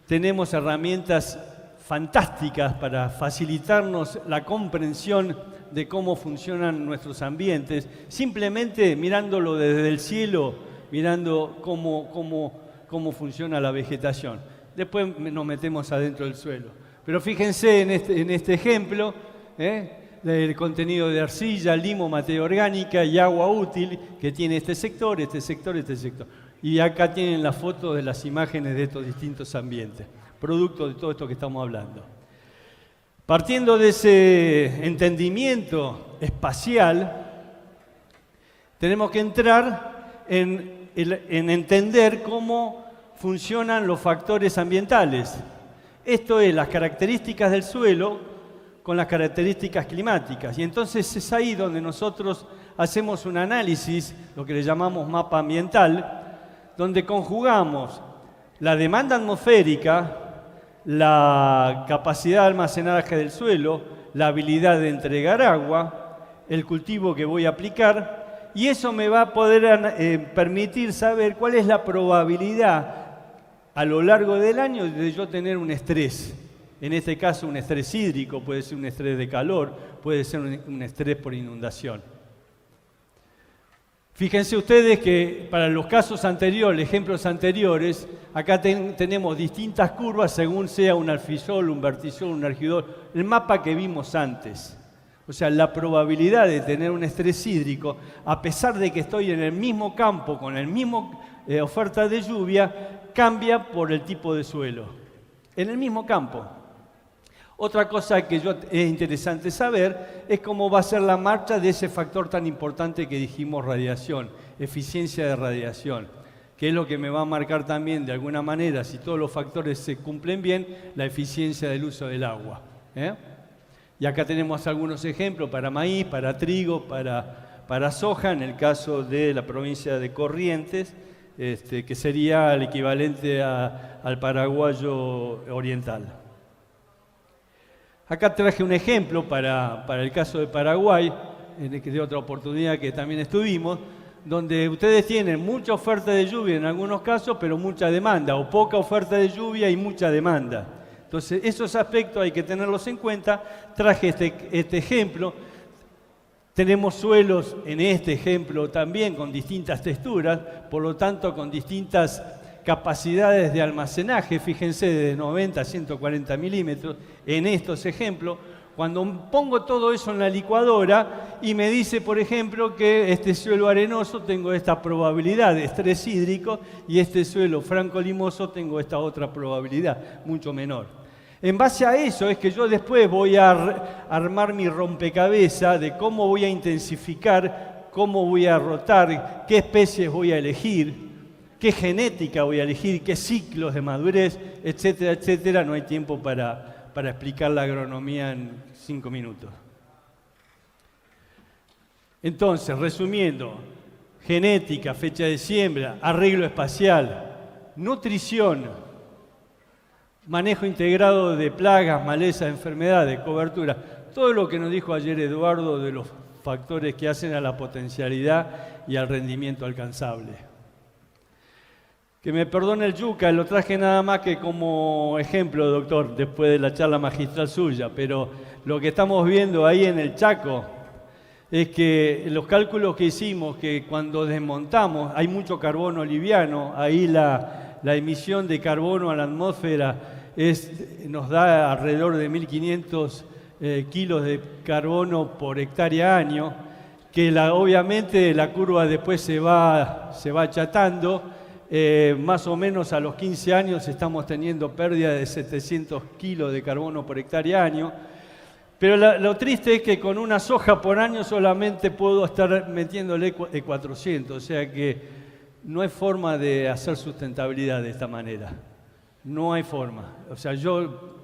tenemos herramientas fantásticas para facilitarnos la comprensión de cómo funcionan nuestros ambientes, simplemente mirándolo desde el cielo, mirando cómo funciona la vegetación. Después nos metemos adentro del suelo. Pero fíjense en este ejemplo, del contenido de arcilla, limo, materia orgánica y agua útil que tiene este sector, este sector, este sector. Y acá tienen las fotos de las imágenes de estos distintos ambientes, producto de todo esto que estamos hablando. Partiendo de ese entendimiento espacial, tenemos que entrar en entender cómo funcionan los factores ambientales. Esto es las características del suelo con las características climáticas. Y entonces es ahí donde nosotros hacemos un análisis, lo que le llamamos mapa ambiental, donde conjugamos la demanda atmosférica, la capacidad de almacenaje del suelo, la habilidad de entregar agua, el cultivo que voy a aplicar, y eso me va a poder permitir saber cuál es la probabilidad a lo largo del año de yo tener un estrés. En este caso un estrés hídrico, puede ser un estrés de calor, puede ser un estrés por inundación. Fíjense ustedes que para los casos anteriores, ejemplos anteriores, acá tenemos distintas curvas según sea un alfisol, un vertisol, un argidol, el mapa que vimos antes. O sea, la probabilidad de tener un estrés hídrico, a pesar de que estoy en el mismo campo, con el mismo oferta de lluvia, cambia por el tipo de suelo. En el mismo campo. Otra cosa que es interesante saber es cómo va a ser la marcha de ese factor tan importante que dijimos, radiación, eficiencia de radiación, que es lo que me va a marcar también de alguna manera, si todos los factores se cumplen bien, la eficiencia del uso del agua. Y acá tenemos algunos ejemplos para maíz, para trigo, para soja, en el caso de la provincia de Corrientes, que sería el equivalente al paraguayo oriental. Acá traje un ejemplo para el caso de Paraguay, de otra oportunidad que también estuvimos, donde ustedes tienen mucha oferta de lluvia en algunos casos, pero mucha demanda, o poca oferta de lluvia y mucha demanda. Entonces, esos aspectos hay que tenerlos en cuenta. Traje este ejemplo. Tenemos suelos en este ejemplo también con distintas texturas, por lo tanto con distintas capacidades de almacenaje, fíjense, de 90 a 140 milímetros en estos ejemplos. Cuando pongo todo eso en la licuadora y me dice, por ejemplo, que este suelo arenoso tengo esta probabilidad de estrés hídrico y este suelo franco-limoso tengo esta otra probabilidad, mucho menor. En base a eso es que yo después voy a armar mi rompecabezas de cómo voy a intensificar, cómo voy a rotar, qué especies voy a elegir, qué genética voy a elegir, qué ciclos de madurez, etcétera, etcétera. No hay tiempo para explicar la agronomía en 5 minutos. Entonces, resumiendo, genética, fecha de siembra, arreglo espacial, nutrición, manejo integrado de plagas, malezas, enfermedades, cobertura, todo lo que nos dijo ayer Eduardo de los factores que hacen a la potencialidad y al rendimiento alcanzable. Que me perdone el yuca, lo traje nada más que como ejemplo, doctor, después de la charla magistral suya, pero lo que estamos viendo ahí en el Chaco es que los cálculos que hicimos, que cuando desmontamos hay mucho carbono liviano, ahí la emisión de carbono a la atmósfera nos da alrededor de 1.500 kilos de carbono por hectárea año, que obviamente la curva después se va achatando. Más o menos a los 15 años estamos teniendo pérdida de 700 kilos de carbono por hectárea año, pero lo triste es que con una soja por año solamente puedo estar metiéndole 400, o sea que no hay forma de hacer sustentabilidad de esta manera, no hay forma. O sea, yo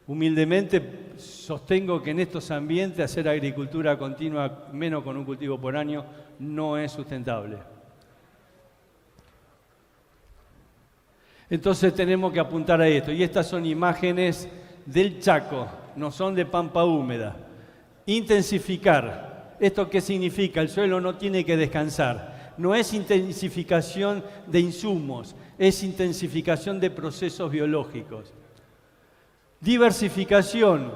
humildemente sostengo que en estos ambientes hacer agricultura continua, menos con un cultivo por año, no es sustentable. Entonces tenemos que apuntar a esto. Y estas son imágenes del Chaco, no son de pampa húmeda. Intensificar. ¿Esto qué significa? El suelo no tiene que descansar. No es intensificación de insumos, es intensificación de procesos biológicos. Diversificación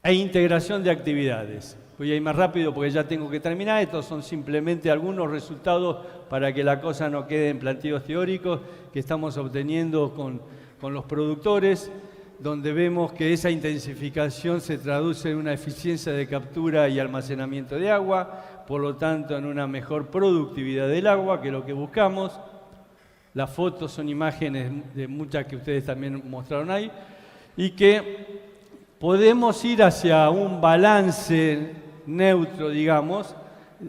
e integración de actividades. Voy a ir más rápido porque ya tengo que terminar. Estos son simplemente algunos resultados para que la cosa no quede en planteos teóricos que estamos obteniendo con los productores, donde vemos que esa intensificación se traduce en una eficiencia de captura y almacenamiento de agua, por lo tanto en una mejor productividad del agua, que es lo que buscamos. Las fotos son imágenes de muchas que ustedes también mostraron ahí, y que podemos ir hacia un balance neutro, digamos,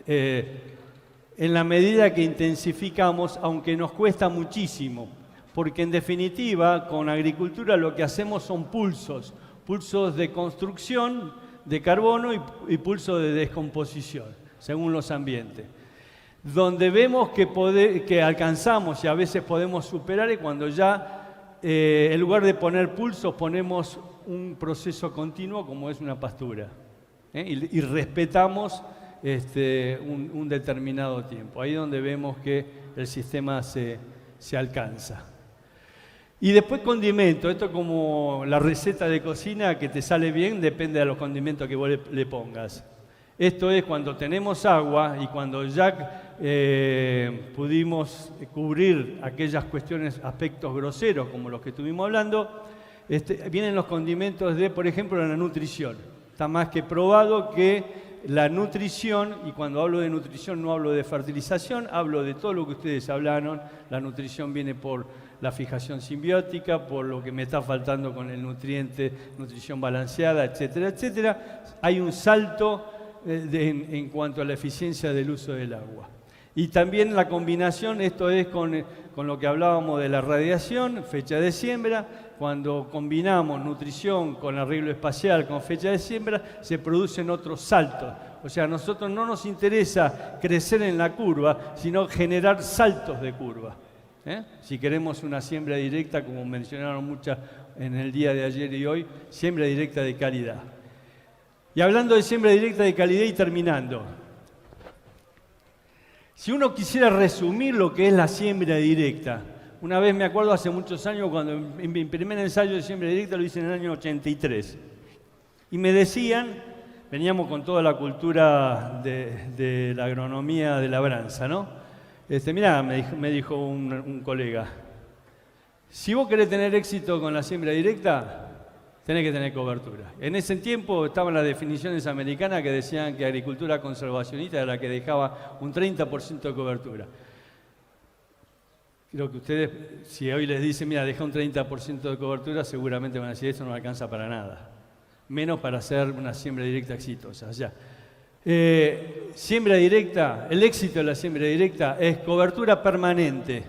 en la medida que intensificamos, aunque nos cuesta muchísimo, porque en definitiva con agricultura lo que hacemos son pulsos de construcción de carbono y pulsos de descomposición, según los ambientes. Donde vemos que alcanzamos y a veces podemos superar es cuando ya en lugar de poner pulsos ponemos un proceso continuo como es una pastura. Y respetamos un determinado tiempo. Ahí es donde vemos que el sistema se alcanza. Y después condimentos. Esto es como la receta de cocina que te sale bien, depende de los condimentos que vos le pongas. Esto es cuando tenemos agua y cuando ya pudimos cubrir aquellas cuestiones, aspectos groseros como los que estuvimos hablando, vienen los condimentos de, por ejemplo, la nutrición. Está más que probado que la nutrición, y cuando hablo de nutrición no hablo de fertilización, hablo de todo lo que ustedes hablaron. La nutrición viene por la fijación simbiótica, por lo que me está faltando con el nutriente, nutrición balanceada, etcétera, etcétera. Hay un salto en cuanto a la eficiencia del uso del agua. Y también la combinación, esto es con lo que hablábamos de la radiación, fecha de siembra. Cuando combinamos nutrición con arreglo espacial, con fecha de siembra, se producen otros saltos. O sea, a nosotros no nos interesa crecer en la curva, sino generar saltos de curva. Si queremos una siembra directa, como mencionaron muchas en el día de ayer y hoy, siembra directa de calidad. Y hablando de siembra directa de calidad y terminando, si uno quisiera resumir lo que es la siembra directa, una vez me acuerdo hace muchos años cuando en mi primer ensayo de siembra directa lo hice en el año 83, y me decían, veníamos con toda la cultura de la agronomía de labranza, ¿no? Mirá, me dijo un colega, si vos querés tener éxito con la siembra directa, tenés que tener cobertura. En ese tiempo estaban las definiciones americanas que decían que agricultura conservacionista era la que dejaba un 30% de cobertura. Creo que ustedes, si hoy les dicen, mira, deja un 30% de cobertura, seguramente van a decir, eso no alcanza para nada. Menos para hacer una siembra directa exitosa. O sea, siembra directa, el éxito de la siembra directa es cobertura permanente.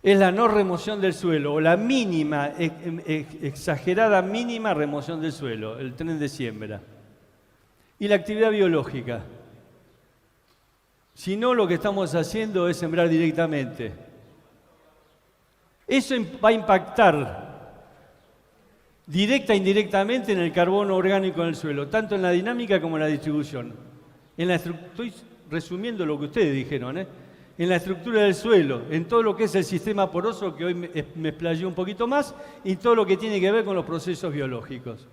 Es la no remoción del suelo, o la mínima, exagerada mínima remoción del suelo, el tren de siembra. Y la actividad biológica. Si no, lo que estamos haciendo es sembrar directamente. Eso va a impactar directa e indirectamente en el carbono orgánico en el suelo, tanto en la dinámica como en la distribución. Estoy resumiendo lo que ustedes dijeron, en la estructura del suelo, en todo lo que es el sistema poroso, que hoy me explayé un poquito más, y todo lo que tiene que ver con los procesos biológicos.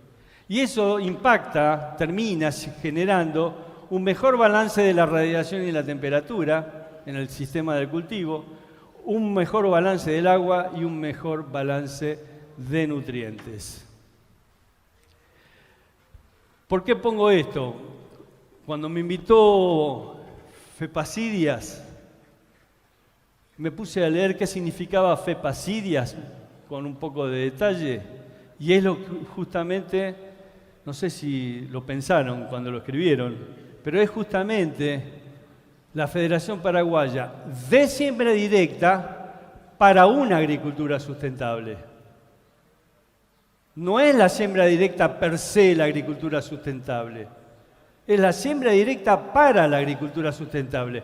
Y eso impacta, termina generando un mejor balance de la radiación y la temperatura en el sistema del cultivo, un mejor balance del agua y un mejor balance de nutrientes. ¿Por qué pongo esto? Cuando me invitó Fepacidias, me puse a leer qué significaba Fepacidias con un poco de detalle, y es lo que justamente, no sé si lo pensaron cuando lo escribieron, pero es justamente la Federación Paraguaya de Siembra Directa para una agricultura sustentable. No es la siembra directa per se la agricultura sustentable, es la siembra directa para la agricultura sustentable.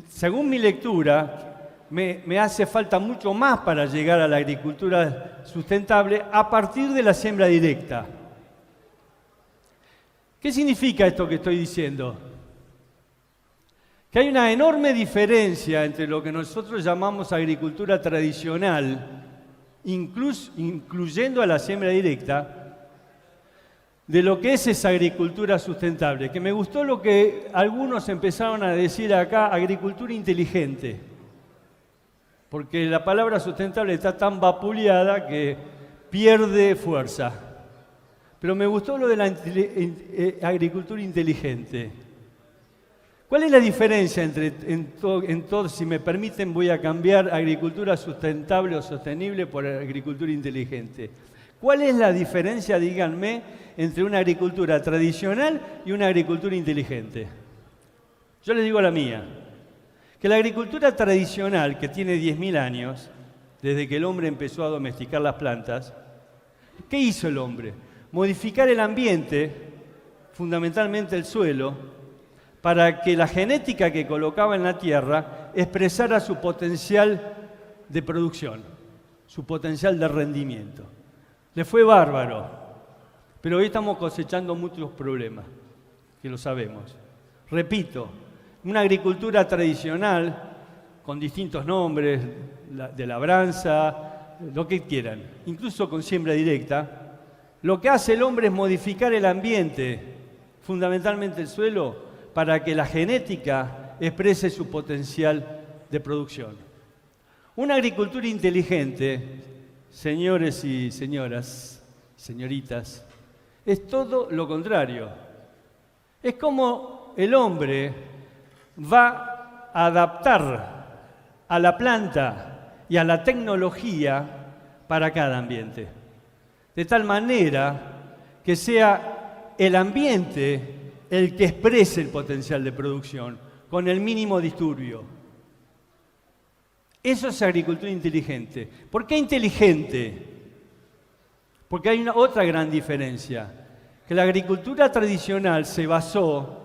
Según mi lectura, me hace falta mucho más para llegar a la agricultura sustentable a partir de la siembra directa. ¿Qué significa esto que estoy diciendo? Que hay una enorme diferencia entre lo que nosotros llamamos agricultura tradicional, incluyendo a la siembra directa, de lo que es esa agricultura sustentable. Que me gustó lo que algunos empezaron a decir acá, agricultura inteligente. Porque la palabra sustentable está tan vapuleada que pierde fuerza. Pero me gustó lo de la agricultura inteligente. ¿Cuál es la diferencia en todo? Si me permiten, voy a cambiar agricultura sustentable o sostenible por agricultura inteligente. ¿Cuál es la diferencia, díganme, entre una agricultura tradicional y una agricultura inteligente? Yo les digo la mía. Que la agricultura tradicional, que tiene 10.000 años, desde que el hombre empezó a domesticar las plantas, ¿qué hizo el hombre? Modificar el ambiente, fundamentalmente el suelo, para que la genética que colocaba en la tierra expresara su potencial de producción, su potencial de rendimiento. Le fue bárbaro, pero hoy estamos cosechando muchos problemas, que lo sabemos. Repito, una agricultura tradicional, con distintos nombres, de labranza, lo que quieran, incluso con siembra directa, lo que hace el hombre es modificar el ambiente, fundamentalmente el suelo, para que la genética exprese su potencial de producción. Una agricultura inteligente, señores y señoras, señoritas, Es todo lo contrario. Es como el hombre va a adaptar a la planta y a la tecnología para cada ambiente. De tal manera que sea el ambiente el que exprese el potencial de producción con el mínimo disturbio. Eso es agricultura inteligente. ¿Por qué inteligente? Porque hay otra gran diferencia, que la agricultura tradicional se basó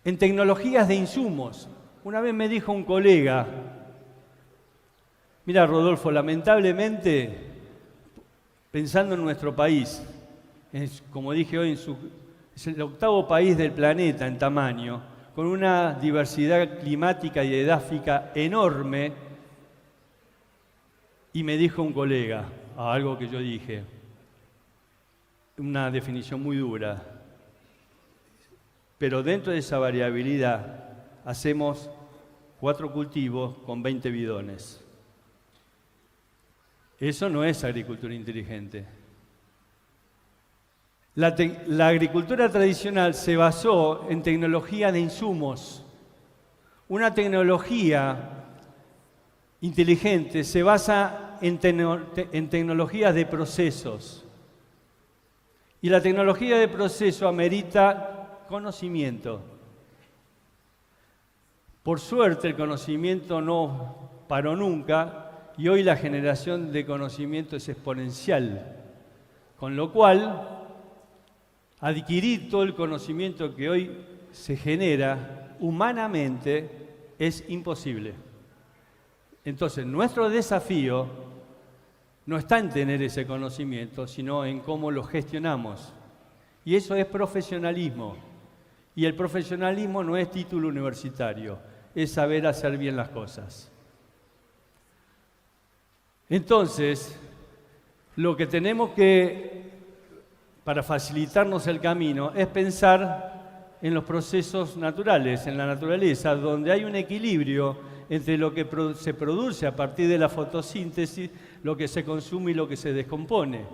en tecnologías de insumos. Una vez me dijo un colega, mira Rodolfo, lamentablemente, pensando en nuestro país, como dije hoy, es el 8º país del planeta en tamaño, con una diversidad climática y edáfica enorme, y me dijo un colega, algo que yo dije, una definición muy dura, pero dentro de esa variabilidad hacemos 4 cultivos con 20 bidones. Eso no es agricultura inteligente. La agricultura tradicional se basó en tecnología de insumos. Una tecnología inteligente se basa en tecnologías de procesos. Y la tecnología de proceso amerita conocimiento. Por suerte el conocimiento no paró nunca y hoy la generación de conocimiento es exponencial. Con lo cual, adquirir todo el conocimiento que hoy se genera humanamente es imposible. Entonces, nuestro desafío no está en tener ese conocimiento, sino en cómo lo gestionamos. Y eso es profesionalismo. Y el profesionalismo no es título universitario, es saber hacer bien las cosas. Entonces, lo que tenemos que, para facilitarnos el camino, es pensar en los procesos naturales, en la naturaleza, donde hay un equilibrio entre lo que se produce a partir de la fotosíntesis, lo que se consume y lo que se descompone.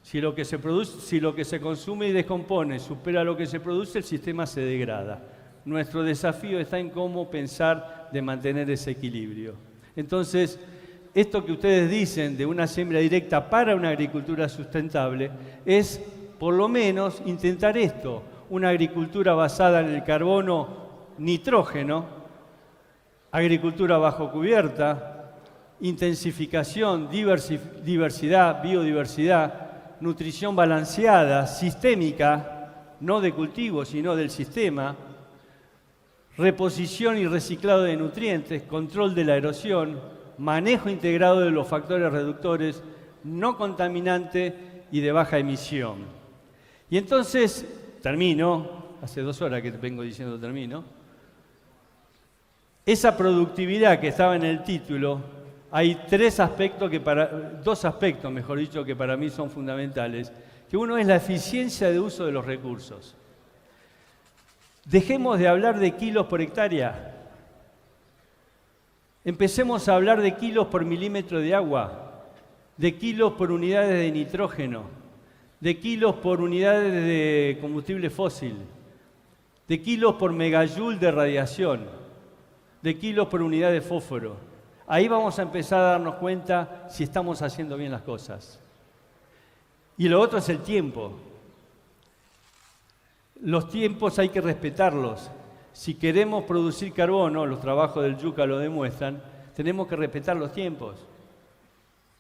Si lo que se consume y descompone supera lo que se produce, el sistema se degrada. Nuestro desafío está en cómo pensar de mantener ese equilibrio. Entonces, esto que ustedes dicen de una siembra directa para una agricultura sustentable es, por lo menos, intentar esto, una agricultura basada en el carbono nitrógeno, agricultura bajo cubierta, intensificación, diversidad, biodiversidad, nutrición balanceada, sistémica, no de cultivo, sino del sistema, reposición y reciclado de nutrientes, control de la erosión, manejo integrado de los factores reductores, no contaminante y de baja emisión. Y entonces, termino, hace 2 horas que vengo diciendo termino, esa productividad que estaba en el título, hay 2 aspectos, mejor dicho, que para mí son fundamentales, que uno es la eficiencia de uso de los recursos. Dejemos de hablar de kilos por hectárea. Empecemos a hablar de kilos por milímetro de agua, de kilos por unidades de nitrógeno, de kilos por unidades de combustible fósil, de kilos por megajoule de radiación, de kilos por unidad de fósforo. Ahí vamos a empezar a darnos cuenta si estamos haciendo bien las cosas. Y lo otro es el tiempo. Los tiempos hay que respetarlos. Si queremos producir carbono, los trabajos del Yucca lo demuestran, tenemos que respetar los tiempos.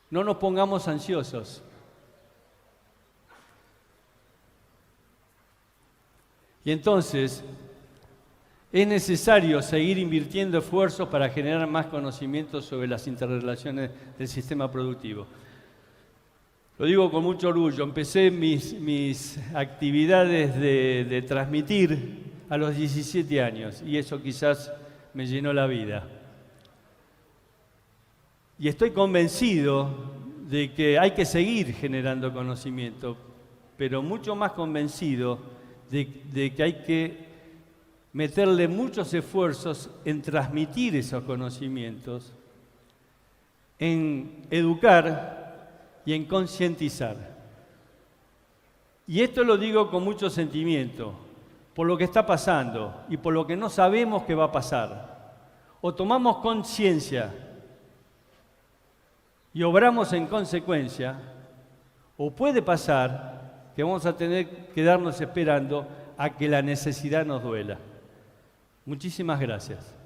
No nos pongamos ansiosos. Y entonces, es necesario seguir invirtiendo esfuerzos para generar más conocimiento sobre las interrelaciones del sistema productivo. Lo digo con mucho orgullo. Empecé mis actividades de transmitir a los 17 años y eso quizás me llenó la vida. Y estoy convencido de que hay que seguir generando conocimiento, pero mucho más convencido de que hay que meterle muchos esfuerzos en transmitir esos conocimientos, en educar y en concientizar. Y esto lo digo con mucho sentimiento, por lo que está pasando y por lo que no sabemos que va a pasar. O tomamos conciencia y obramos en consecuencia, o puede pasar que vamos a tener que quedarnos esperando a que la necesidad nos duela. Muchísimas gracias.